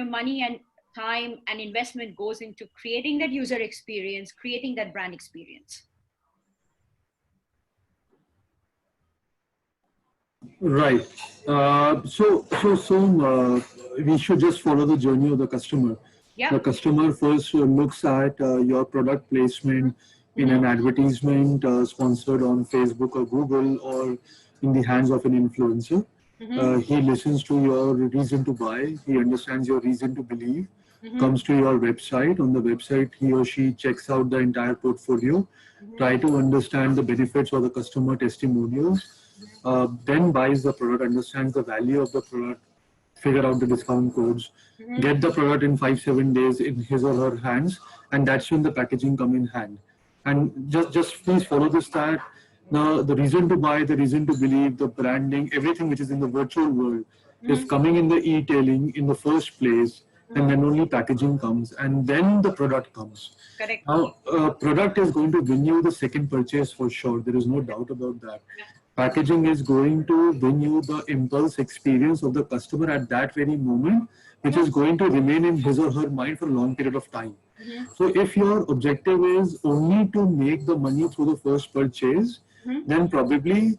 money and time and investment goes into creating that user experience, creating that brand experience? Right. So we should just follow the journey of the customer. The Yeah. customer first looks at your product placement in Mm-hmm. an advertisement sponsored on Facebook or Google or in the hands of an influencer. Mm-hmm. He listens to your reason to buy. He understands your reason to believe. Mm-hmm. Comes to your website. On the website, he or she checks out the entire portfolio, Mm-hmm. try to understand the benefits or the customer testimonials, then buys the product, understands the value of the product, figure out the discount codes, Mm-hmm. get the product in 5 7 days in his or her hands, and that's when the packaging come in hand. And just please follow this, that the reason to buy, the reason to believe, the branding, everything which is in the virtual world is Mm-hmm. coming in the e-tailing in the first place, and Mm-hmm. then only packaging comes, and then the product comes. Correct. Now, product is going to win you the second purchase for sure. There is no doubt about that. Yeah. Packaging is going to win you the impulse experience of the customer at that very moment, which Mm-hmm. is going to remain in his or her mind for a long period of time. Mm-hmm. So, if your objective is only to make the money through the first purchase, Mm-hmm. then probably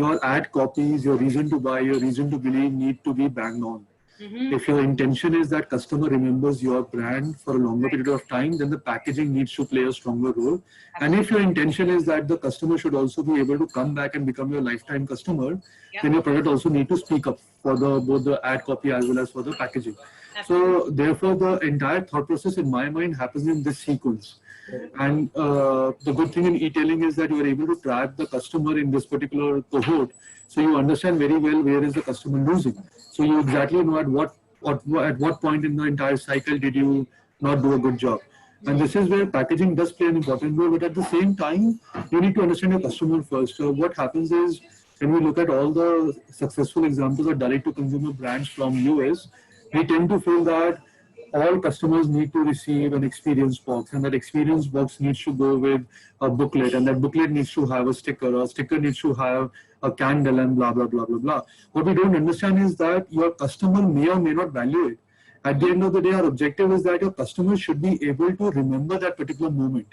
your ad copies, your reason to buy, your reason to believe need to be banged on. Mm-hmm. If your intention is that customer remembers your brand for a longer period of time, then the packaging needs to play a stronger role. And Absolutely. if your intention is that the customer should also be able to come back and become your lifetime customer, Yeah. then your product also need to speak up for the both the ad copy as well as for the packaging. Absolutely. So therefore, the entire thought process in my mind happens in this sequence. And the good thing in e-tailing is that you are able to track the customer in this particular cohort. So you understand very well where is the customer losing. So you exactly know at what point in the entire cycle did you not do a good job. And this is where packaging does play an important role. But at the same time, you need to understand your customer first. So what happens is when we look at all the successful examples of direct to consumer brands from US, we tend to feel that all customers need to receive an experience box, and that experience box needs to go with a booklet, and that booklet needs to have a sticker needs to have a candle, and blah blah blah blah blah. What we don't understand is that your customer may or may not value it. At the end of the day, our objective is that your customer should be able to remember that particular moment,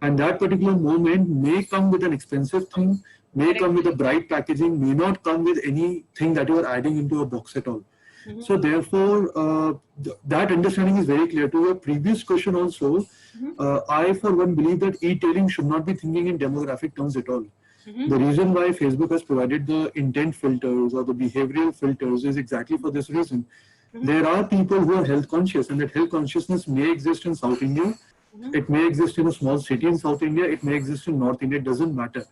and that particular moment may come with an expensive thing, may Correct. come with a bright packaging, may not come with anything that you are adding into a box at all. Mm-hmm. So therefore, that understanding is very clear. To your previous question also, Mm-hmm. I for one believe that e-tailing should not be thinking in demographic terms at all. Mm-hmm. The reason why Facebook has provided the intent filters or the behavioral filters is exactly for this reason. Mm-hmm. There are people who are health conscious, and that health consciousness may exist in South India, Mm-hmm. it may exist in a small city in South India, it may exist in North India, it doesn't matter.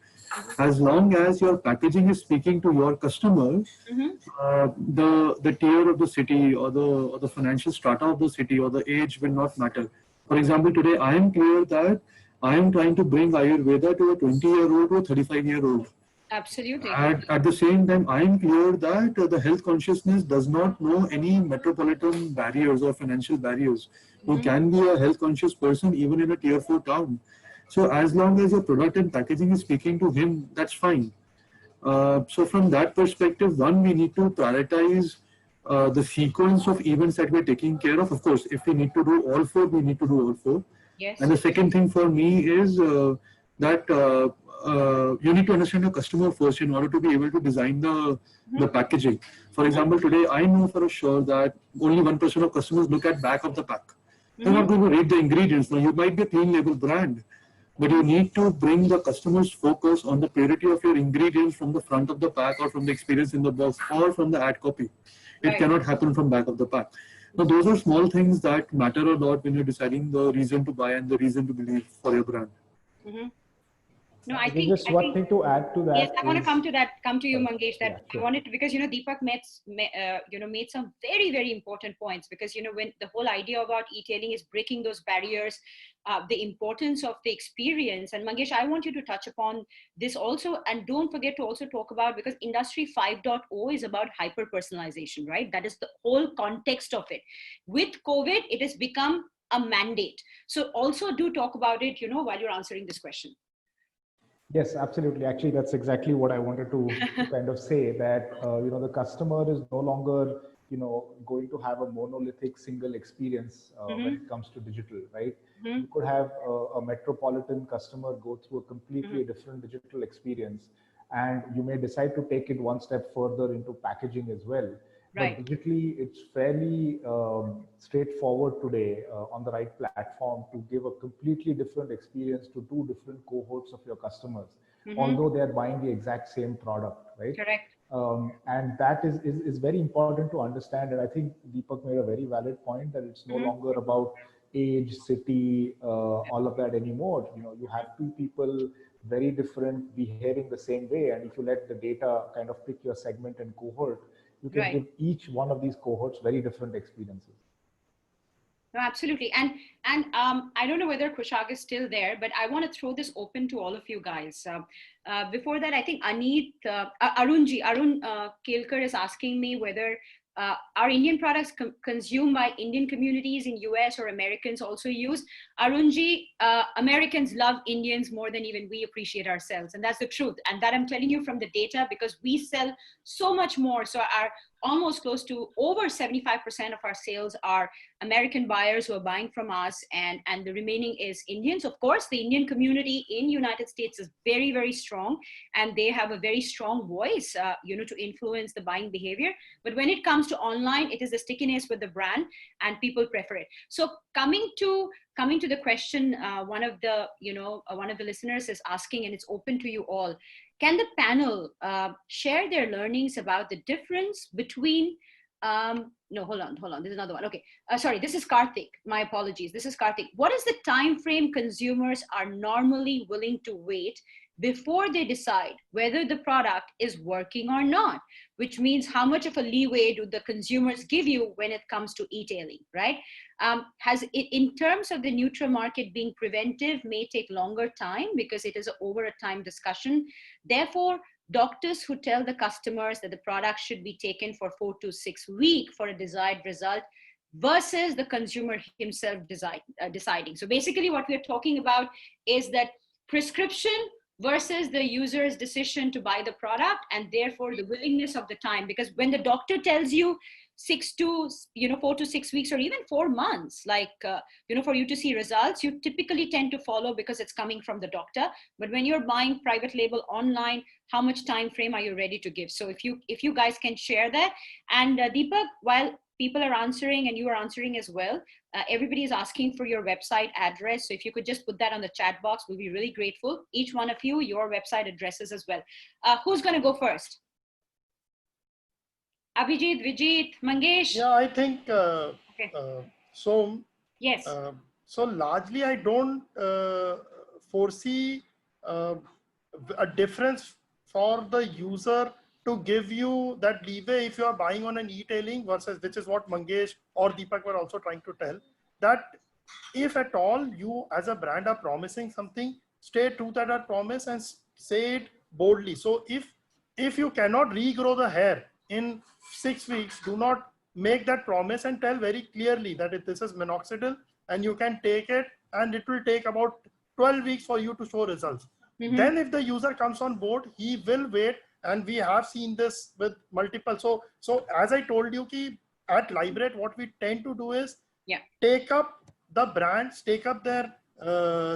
As long as your packaging is speaking to your customer, Mm-hmm. the tier of the city or the financial strata of the city or the age will not matter. For example, today I am clear that I am trying to bring Ayurveda to a 20-year-old to a 35-year-old. Absolutely. At the same time, I am clear that the health consciousness does not know any metropolitan barriers or financial barriers. You Mm-hmm. can be a health conscious person even in a tier 4 town. So as long as your product and packaging is speaking to him, that's fine. So from that perspective, one, we need to prioritize the sequence of events that we're taking care of. Of course, if we need to do all four, we need to do all four. And Yes. the second thing for me is that you need to understand your customer first in order to be able to design the Mm-hmm. packaging. For Mm-hmm. example, today I know for sure that only 1% of customers look at back of the pack. They're Mm-hmm. not going to read the ingredients. Now, you might be a clean label brand, but you need to bring the customer's focus on the purity of your ingredients from the front of the pack or from the experience in the box or from the ad copy. It Right. cannot happen from back of the pack. Now, those are small things that matter a lot when you're deciding the reason to buy and the reason to believe for your brand. Mm-hmm. No, I I think think just one thing to add to yes, that I want to is, come to that. Come to you, sorry, Mangesh. yeah, That I sure. wanted to, because Deepak made some very, very important points, because when the whole idea about e-tailing is breaking those barriers, the importance of the experience. And Mangesh, I want you to touch upon this also, and don't forget to also talk about, because Industry 5.0 is about hyper personalization, right? That is the whole context of it. With COVID, it has become a mandate. So also do talk about it, while you're answering this question. Yes, absolutely. Actually, that's exactly what I wanted to kind of say, that the customer is no longer going to have a monolithic single experience when Mm-hmm. it comes to digital, right? Mm-hmm. You could have a metropolitan customer go through a Mm-hmm. completely different digital experience, and you may decide to take it one step further into packaging as well. Right. But digitally, it's fairly straightforward today on the right platform to give a completely different experience to two different cohorts of your customers, although they're buying the exact same product, right? Correct. And that is very important to understand. And I think Deepak made a very valid point that it's no longer about age, city, all of that anymore. You know, you have two people, very different, behaving the same way. And if you let the data kind of pick your segment and cohort, you can give each one of these cohorts very different experiences. No, absolutely. And I don't know whether Kushag is still there, but I want to throw this open to all of you guys. Before that, I think Arun Kelkar is asking me whether are Indian products consumed by Indian communities in US or Americans also used? Arunji, Americans love Indians more than even we appreciate ourselves. And that's the truth. And that I'm telling you from the data, because we sell so much more. So our almost close to over 75% of our sales are American buyers who are buying from us, and the remaining is Indians. Of course, the Indian community in United States is very, very strong, and they have a very strong voice, to influence the buying behavior. But when it comes to online, it is the stickiness with the brand, and people prefer it. So coming to the question, one of the listeners is asking, and it's open to you all. Can the panel share their learnings about the difference between, no, hold on, there's another one. Okay, sorry, this is Karthik, my apologies. This is Karthik. What is the time frame consumers are normally willing to wait before they decide whether the product is working or not? Which means how much of a leeway do the consumers give you when it comes to eTailing, right? Has it, in terms of the Nutra market being preventive, may take longer time because it is over a time discussion. Therefore, doctors who tell the customers that the product should be taken for 4 to 6 weeks for a desired result versus the consumer himself deciding. So basically what we're talking about is that prescription versus the user's decision to buy the product, and therefore the willingness of the time. Because when the doctor tells you 4 to 6 weeks or even 4 months, like, for you to see results, you typically tend to follow because it's coming from the doctor. But when you're buying private label online, how much time frame are you ready to give? So if you guys can share that. And Deepak, while people are answering and you are answering as well, everybody is asking for your website address. So if you could just put that on the chat box, we'll be really grateful. Each one of you, your website addresses as well. Who's going to go first? Abhijit, Vijit, Mangesh? Yeah, I think so. Yes. So largely, I don't foresee a difference for the user to give you that leeway if you are buying on an e-tailing versus, which is what Mangesh or Deepak were also trying to tell, that if at all you as a brand are promising something, stay true to that promise and say it boldly. So if you cannot regrow the hair in 6 weeks, do not make that promise and tell very clearly that this is minoxidil and you can take it and it will take about 12 weeks for you to show results. Then if the user comes on board, he will wait. And we have seen this with multiple. So as I told you, at Liberate, what we tend to do is take up the brands, take up their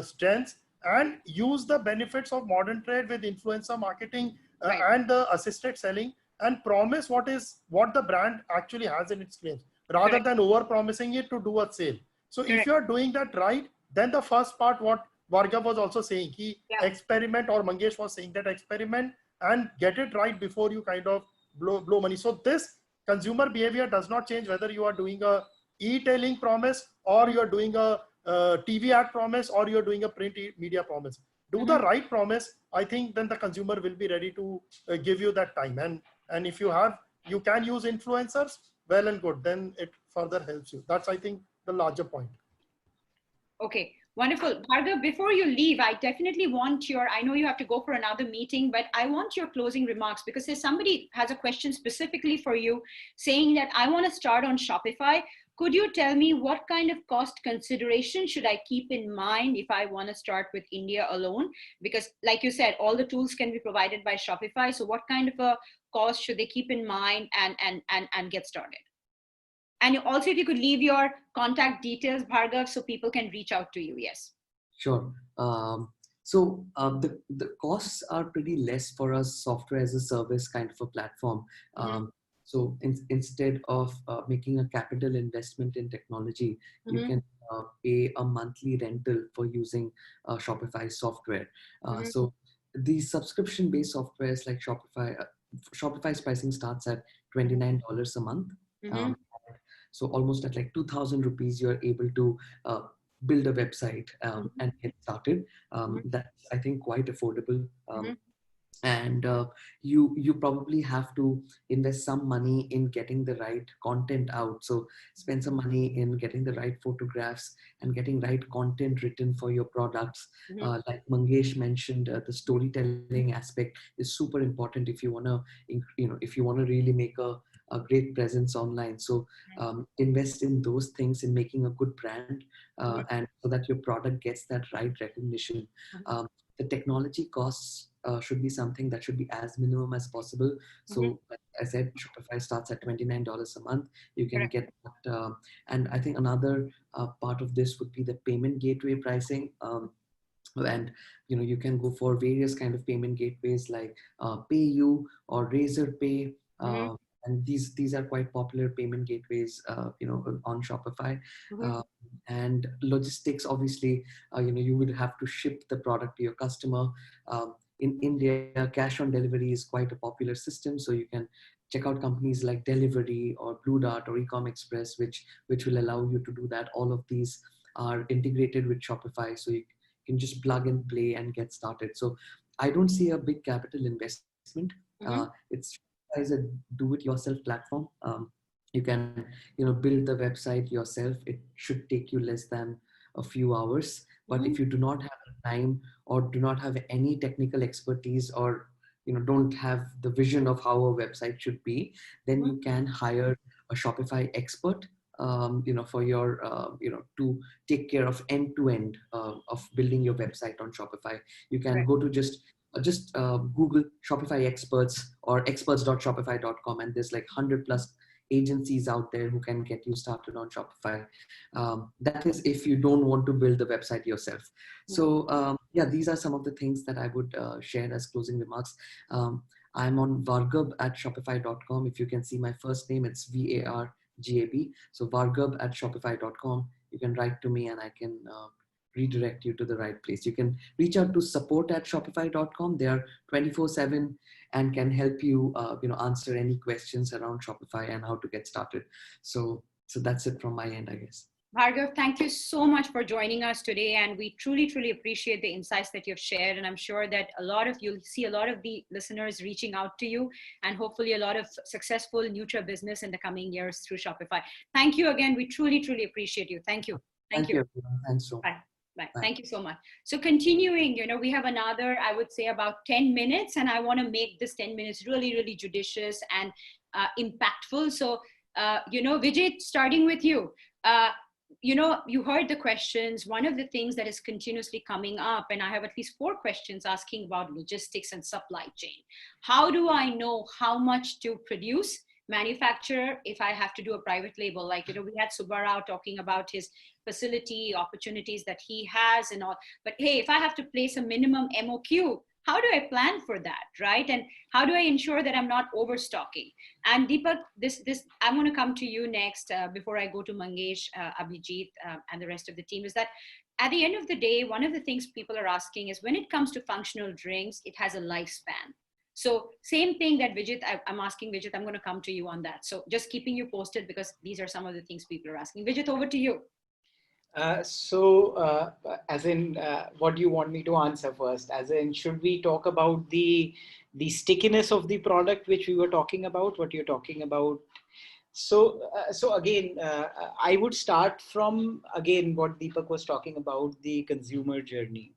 strengths, and use the benefits of modern trade with influencer marketing and the assisted selling, and promise what the brand actually has in its claims, rather than over promising it to do a sale. So if you are doing that right, then the first part, what Bhargav was also saying, experiment, or Mangesh was saying that experiment and get it right before you kind of blow money. So this consumer behavior does not change whether you are doing a e-tailing promise or you are doing a TV ad promise or you're doing a print media promise. Do the right promise. I think then the consumer will be ready to give you that time. And if you can use influencers, well and good, then it further helps you. That's, I think, the larger point. Okay, wonderful. Bhargav, before you leave, I definitely want I know you have to go for another meeting, but I want your closing remarks, because if somebody has a question specifically for you saying that I want to start on Shopify, could you tell me what kind of cost consideration should I keep in mind if I want to start with India alone? Because like you said, all the tools can be provided by Shopify. So what kind of a cost should they keep in mind and get started? And also, if you could leave your contact details, Bhargav, so people can reach out to you. Yes. Sure. So the costs are pretty less for a software as a service kind of a platform. So instead of making a capital investment in technology, you can pay a monthly rental for using Shopify software. So these subscription-based softwares like Shopify's pricing starts at $29 a month. So almost at like 2,000 rupees, you're able to build a website and get started. That's, I think, quite affordable. And you probably have to invest some money in getting the right content out. So spend some money in getting the right photographs and getting right content written for your products. Like Mangesh mentioned, the storytelling aspect is super important if you want to, if you want to really make a great presence online. So invest in those things, in making a good brand, and so that your product gets that right recognition. The technology costs should be something that should be as minimum as possible. So like I said, Shopify starts at $29 a month. You can get that. And I think another part of this would be the payment gateway pricing. And you can go for various kind of payment gateways like PayU or Razorpay. And these are quite popular payment gateways, on Shopify. And logistics, obviously, you would have to ship the product to your customer. In India, cash on delivery is quite a popular system. So you can check out companies like Delivery or Blue Dart or Ecom Express, which will allow you to do that. All of these are integrated with Shopify. So you can just plug and play and get started. So I don't see a big capital investment. It's a do-it-yourself platform. You can build the website yourself. It should take you less than a few hours. But if you do not have the time or do not have any technical expertise, or don't have the vision of how a website should be, then you can hire a Shopify expert for your, to take care of end-to-end of building your website on Shopify. You can go to just Google Shopify experts or experts.shopify.com, and there's like 100+ agencies out there who can get you started on Shopify. That is if you don't want to build the website yourself. So yeah, these are some of the things that I would share as closing remarks. I'm on vargab@shopify.com. If you can see my first name, it's VARGAB. So vargab@shopify.com. You can write to me and I can redirect you to the right place. You can reach out to support@shopify.com. They are 24/7 and can help you, answer any questions around Shopify and how to get started. So that's it from my end, I guess. Bhargav, thank you so much for joining us today. And we truly, truly appreciate the insights that you've shared. And I'm sure that you'll see a lot of the listeners reaching out to you, and hopefully a lot of successful Nutra business in the coming years through Shopify. Thank you again. We truly, truly appreciate you. Thank you. Thank you. Thanks so much. Bye. Bye. Thank you so much. So continuing, we have another, I would say about 10 minutes, and I want to make this 10 minutes really, really judicious and impactful. So, Vijay, starting with you, you heard the questions. One of the things that is continuously coming up, and I have at least 4 questions asking about logistics and supply chain. How do I know how much to produce, manufacture, if I have to do a private label? Like, we had Subbarao talking about his facility opportunities that he has and all, but hey, if I have to place a minimum MOQ, how do I plan for that, right? And how do I ensure that I'm not overstocking? And Deepak, I'm going to come to you next before I go to Mangesh, Abhijit, and the rest of the team, is that at the end of the day, one of the things people are asking is, when it comes to functional drinks, it has a lifespan. So same thing that Vijit, I'm asking Vijit, I'm going to come to you on that. So just keeping you posted, because these are some of the things people are asking. Vijit, over to you. As in, what do you want me to answer first? As in, should we talk about the stickiness of the product, which we were talking about, what you're talking about? So again, I would start from, again, what Deepak was talking about, the consumer journey.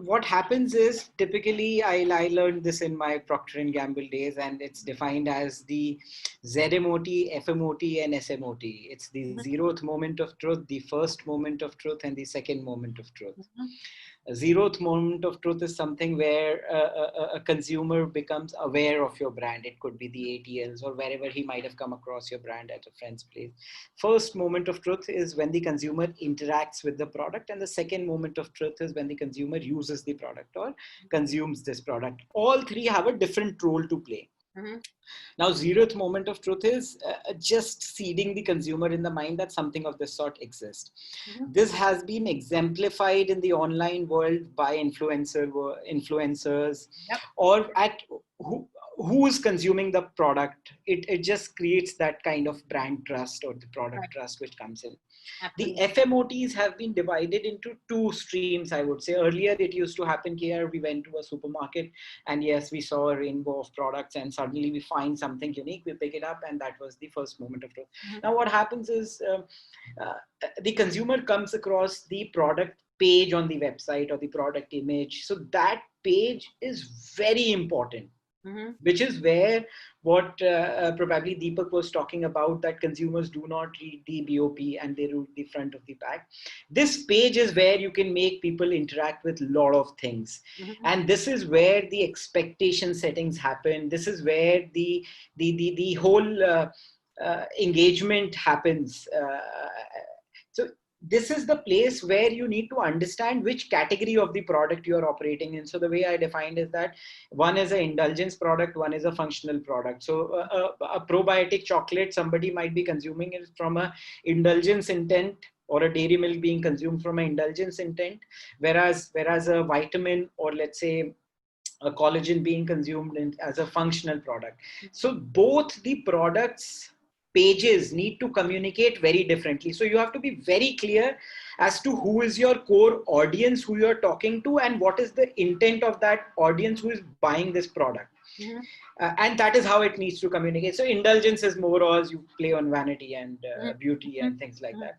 What happens is, typically, I learned this in my Procter & Gamble days, and it's defined as the ZMOT, FMOT, and SMOT. It's the 0th moment of truth, the first moment of truth, and the second moment of truth. A zeroth moment of truth is something where a consumer becomes aware of your brand. It could be the ATLs or wherever he might have come across your brand at a friend's place. First moment of truth is when the consumer interacts with the product, and the second moment of truth is when the consumer uses the product or consumes this product. All three have a different role to play. Now, zeroth moment of truth is just seeding the consumer in the mind that something of this sort exists. This has been exemplified in the online world by influencers, or at who is consuming the product. It just creates that kind of brand trust or the product trust which comes in. Absolutely. The FMOTs have been divided into two streams, I would say. Earlier, it used to happen here. We went to a supermarket and yes, we saw a rainbow of products and suddenly we find something unique, we pick it up, and that was the first moment of truth. Now, what happens is the consumer comes across the product page on the website or the product image. So that page is very important. Which is where what probably Deepak was talking about, that consumers do not read the BOP and they read the front of the pack. This page is where you can make people interact with a lot of things. And this is where the expectation settings happen. This is where the whole engagement happens. So this is the place where you need to understand which category of the product you are operating in. So the way I defined is that one is an indulgence product, one is a functional product. So a probiotic chocolate, somebody might be consuming it from a indulgence intent, or a dairy milk being consumed from an indulgence intent, whereas a vitamin, or let's say a collagen, being consumed as a functional product. So both the products pages need to communicate very differently. So you have to be very clear as to who is your core audience, who you're talking to, and what is the intent of that audience who is buying this product. And that is how it needs to communicate. So indulgence is more as you play on vanity and beauty and things like that.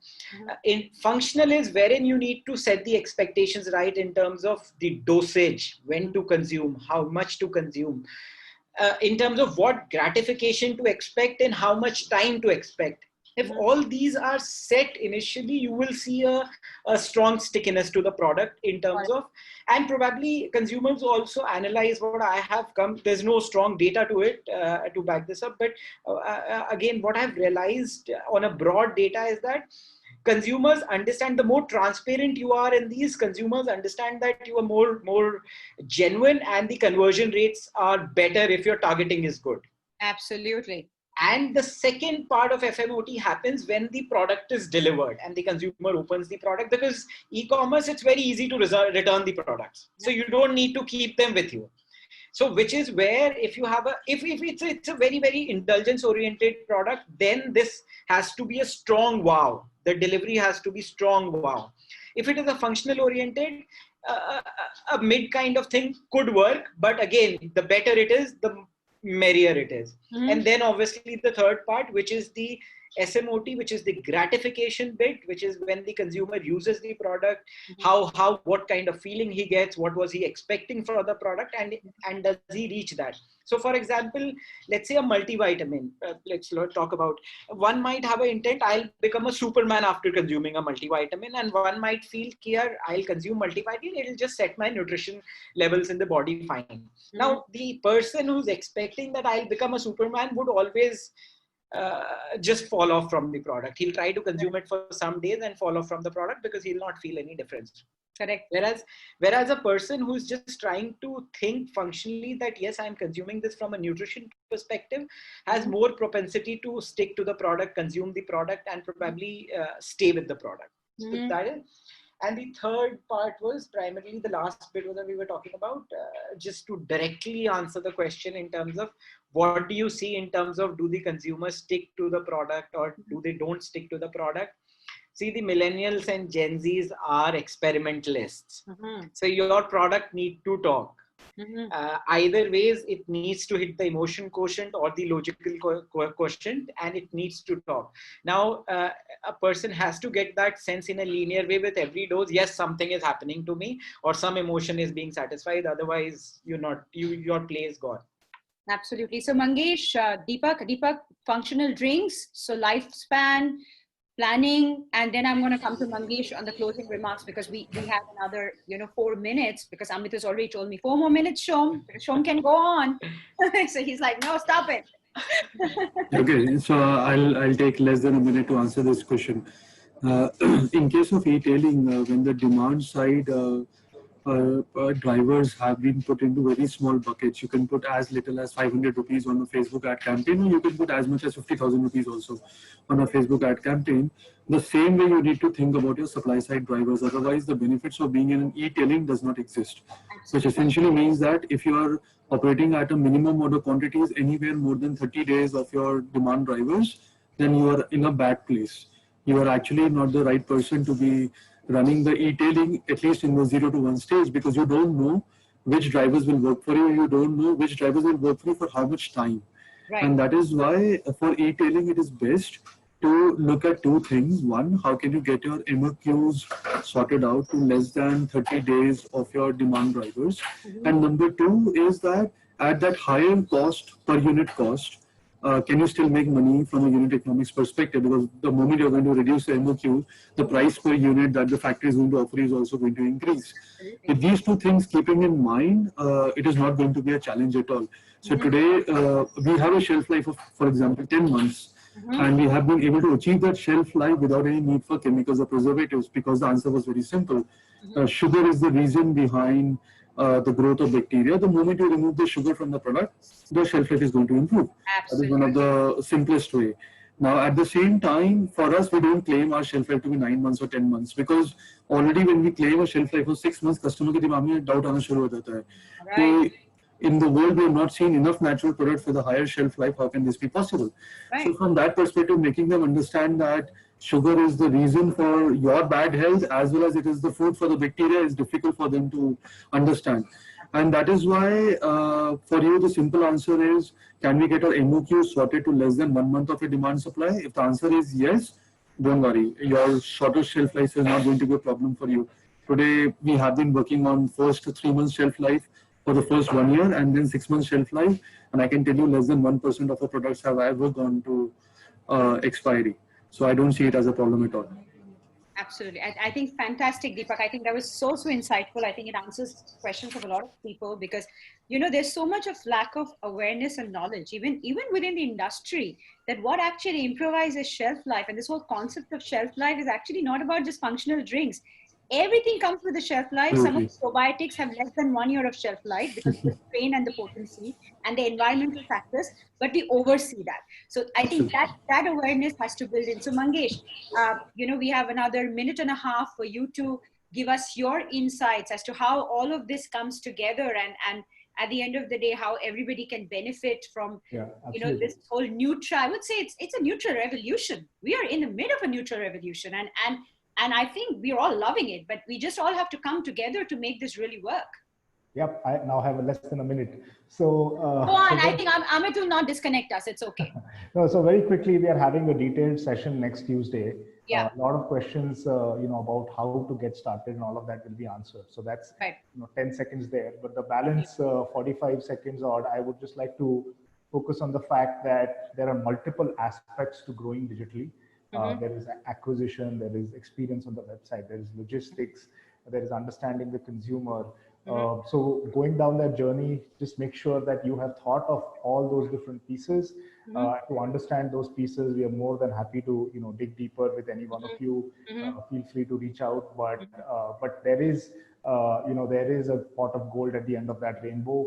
In functional is wherein you need to set the expectations right in terms of the dosage, when to consume, how much to consume, in terms of what gratification to expect and how much time to expect. If all these are set initially, you will see a strong stickiness to the product in terms of, and probably consumers also analyze what I have come. There's no strong data to it to back this up. But again, what I've realized on a broad data is that consumers understand, the more transparent you are in these, consumers understand that you are more genuine, and the conversion rates are better if your targeting is good. Absolutely. And the second part of FMOT happens when the product is delivered and the consumer opens the product, because e-commerce, it's very easy to return the products. So you don't need to keep them with you. So which is where if you have if it's a very, very indulgence oriented product, then this has to be a strong wow. The delivery has to be strong wow. If it is a functional oriented, a mid kind of thing could work. But again, the better it is, the merrier it is. And then obviously the third part, which is the SMOT, which is the gratification bit, which is when the consumer uses the product, what kind of feeling he gets, what was he expecting for the product, and does he reach that. So for example, let's say a multivitamin, let's talk about, one might have an intent, I'll become a Superman after consuming a multivitamin, and one might feel here, I'll consume multivitamin, it'll just set my nutrition levels in the body fine. Now, the person who's expecting that I'll become a Superman would always just fall off from the product. He'll try to consume it for some days and fall off from the product because he'll not feel any difference. Correct. Whereas a person who's just trying to think functionally that yes, I'm consuming this from a nutrition perspective, has more propensity to stick to the product, consume the product, and probably stay with the product. So that is. And the third part was primarily the last bit that we were talking about, just to directly answer the question in terms of what do you see in terms of, do the consumers stick to the product or do they don't stick to the product? See, the millennials and Gen Zs are experimentalists. So your product need to talk. Either ways, it needs to hit the emotion quotient or the logical quotient, and it needs to talk. Now, a person has to get that sense in a linear way with every dose. Yes, something is happening to me, or some emotion is being satisfied. Otherwise, your play is gone. Absolutely. So Mangesh, Deepak, functional drinks. So lifespan planning, and then I'm going to come to Mangesh on the closing remarks, because we have another 4 minutes, because Amit has already told me 4 more minutes, Shom. Shom can go on. So he's like, no, stop it. Okay, so I'll take less than a minute to answer this question. In case of e-tailing, when the demand side drivers have been put into very small buckets, you can put as little as 500 rupees on a Facebook ad campaign, or you can put as much as 50,000 rupees also on a Facebook ad campaign. The same way you need to think about your supply side drivers. Otherwise, the benefits of being in an e-tailing does not exist, which essentially means that if you are operating at a minimum order quantities anywhere more than 30 days of your demand drivers, then you are in a bad place. You are actually not the right person to be running the e-tailing, at least in the 0 to 1 stage, because you don't know which drivers will work for you. You don't know which drivers will work for you for how much time. Right. And that is why for e-tailing, it is best to look at two things. One, how can you get your MOQs sorted out to less than 30 days of your demand drivers? And number two is that at that higher cost per unit cost, can you still make money from a unit economics perspective? Because the moment you're going to reduce the MOQ, the price per unit that the factory is going to offer is also going to increase. With these two things keeping in mind, it is not going to be a challenge at all. So today, we have a shelf life of, for example, 10 months. And we have been able to achieve that shelf life without any need for chemicals or preservatives, because the answer was very simple. Sugar is the reason behind the growth of bacteria. The moment you remove the sugar from the product, the shelf life is going to improve. Absolutely. That is one of the simplest way. Now, at the same time, for us, we don't claim our shelf life to be 9 months or 10 months, because already when we claim a shelf life of 6 months, customer के दिमाग में doubt आना शुरू हो जाता है कि in the world we have not seen enough natural products with a higher shelf life. How can this be possible? Right. So from that perspective, making them understand that sugar is the reason for your bad health as well as it is the food for the bacteria is difficult for them to understand. And that is why for you the simple answer is, can we get our MOQ sorted to less than 1 month of a demand supply? If the answer is yes, don't worry, your shorter shelf life is not going to be a problem for you. Today we have been working on first 3 months shelf life for the first 1 year, and then 6 months shelf life, and I can tell you less than 1% of our products have ever gone to expiry. So I don't see it as a problem at all. Absolutely. I think fantastic, Deepak. I think that was so insightful. I think it answers questions of a lot of people, because, there's so much of lack of awareness and knowledge, even within the industry, that what actually improvises shelf life, and this whole concept of shelf life is actually not about just functional drinks. Everything comes with a shelf life. Some of the probiotics have less than 1 year of shelf life because of the strain and the potency and the environmental factors, but we oversee that. So I think that awareness has to build in. So Mangesh, we have another minute and a half for you to give us your insights as to how all of this comes together, and at the end of the day, how everybody can benefit from, this whole Nutra. I would say it's a Nutra revolution. We are in the mid of a Nutra revolution, and I think we're all loving it, but we just all have to come together to make this really work. Yep, I now have less than a minute. So go on. I think Amit will not disconnect us. It's okay. No, so very quickly, we are having a detailed session next Tuesday. Yeah. A lot of questions, about how to get started and all of that will be answered. So that's 10 seconds there. But the balance 45 seconds odd, I would just like to focus on the fact that there are multiple aspects to growing digitally. There is acquisition, there is experience on the website, there is logistics, there is understanding the consumer. So going down that journey, just make sure that you have thought of all those different pieces. To understand those pieces, we are more than happy to dig deeper with any one of you. Feel free to reach out. But there is there is a pot of gold at the end of that rainbow.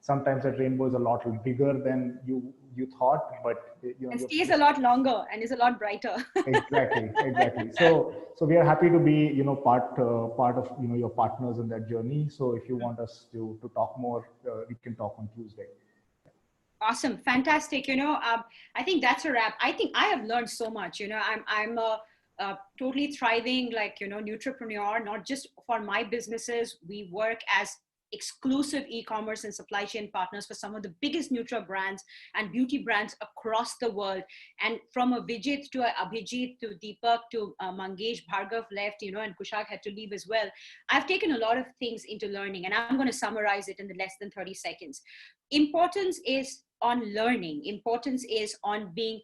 Sometimes that rainbow is a lot bigger than you thought, but and stays a lot longer and is a lot brighter. Exactly. So we are happy to be part of your partners in that journey. So if you want us to talk more, we can talk on Tuesday. Awesome, fantastic. I think that's a wrap. I think I have learned so much. I'm a totally thriving Nutrapreneur, not just for my businesses. We work as exclusive e-commerce and supply chain partners for some of the biggest Nutra brands and beauty brands across the world. And from a Vijit to a Abhijit to Deepak to Mangesh, Bhargav left, and Kushak had to leave as well. I've taken a lot of things into learning, and I'm going to summarize it in the less than 30 seconds. Importance is on learning. Importance is on being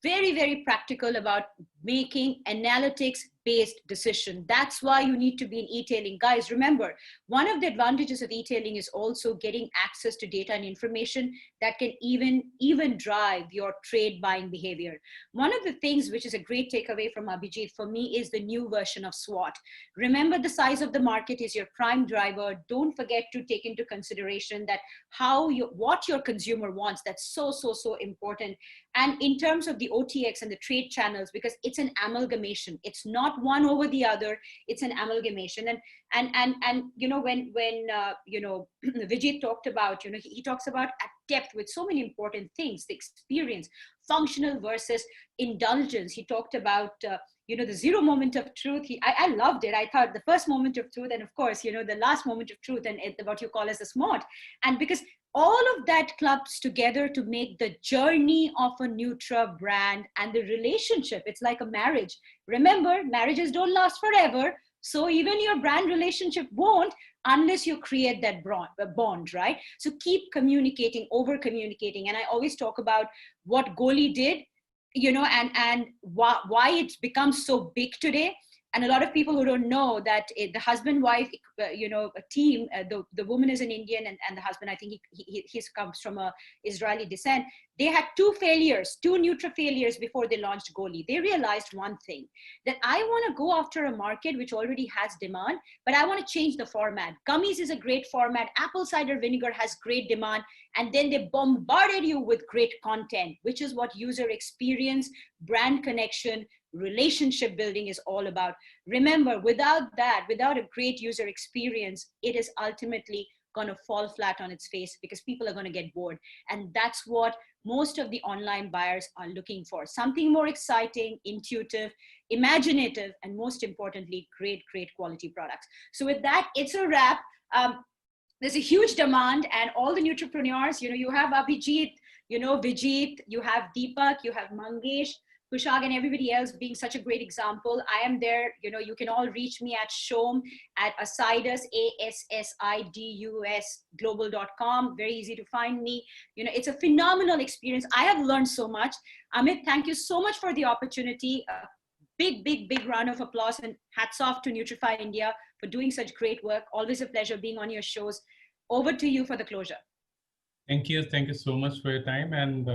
very, very practical about making analytics-based decision. That's why you need to be in eTailing. Guys, remember, one of the advantages of eTailing is also getting access to data and information that can even drive your trade buying behavior. One of the things which is a great takeaway from Abhijit for me is the new version of SWOT. Remember, the size of the market is your prime driver. Don't forget to take into consideration that what your consumer wants. That's so important. And in terms of the OTX and the trade channels, because it's an amalgamation, it's not one over the other, it's an amalgamation. And you know, when you know, Vijay talked about, you know, he talks about at depth with so many important things, the experience, functional versus indulgence. He talked about you know, the zero moment of truth. I loved it. I thought the first moment of truth, and of course, you know, the last moment of truth, and what you call as a SMART. And because all of that clubs together to make the journey of a Nutra brand and the relationship. It's like a marriage. Remember, marriages don't last forever. So even your brand relationship won't unless you create that bond, right? So keep communicating, over communicating. And I always talk about what Goli did, you know, and why it's become so big today. And a lot of people who don't know that the husband-wife, you know, a team, the woman is an Indian and the husband, I think he comes from a Israeli descent. They had two Nutra failures before they launched Goli. They realized one thing, that I want to go after a market which already has demand, but I want to change the format. Gummies is a great format. Apple cider vinegar has great demand. And then they bombarded you with great content, which is what user experience, brand connection, relationship building is all about. Remember, without that, without a great user experience, it is ultimately going to fall flat on its face because people are going to get bored. And that's what most of the online buyers are looking for. Something more exciting, intuitive, imaginative, and most importantly, great quality products. So with that, it's a wrap. There's a huge demand, and all the Nutrapreneurs, you know, you have Abhijit, you know, Vijit, you have Deepak, you have Mangesh, Kushag, and everybody else being such a great example. I am there. You know, you can all reach me at Som at Assidus, ASSIDUS global.com. Very easy to find me. You know, it's a phenomenal experience. I have learned so much. Amit, thank you so much for the opportunity. Big round of applause and hats off to Nutrify India for doing such great work. Always a pleasure being on your shows. Over to you for the closure. Thank you so much for your time, and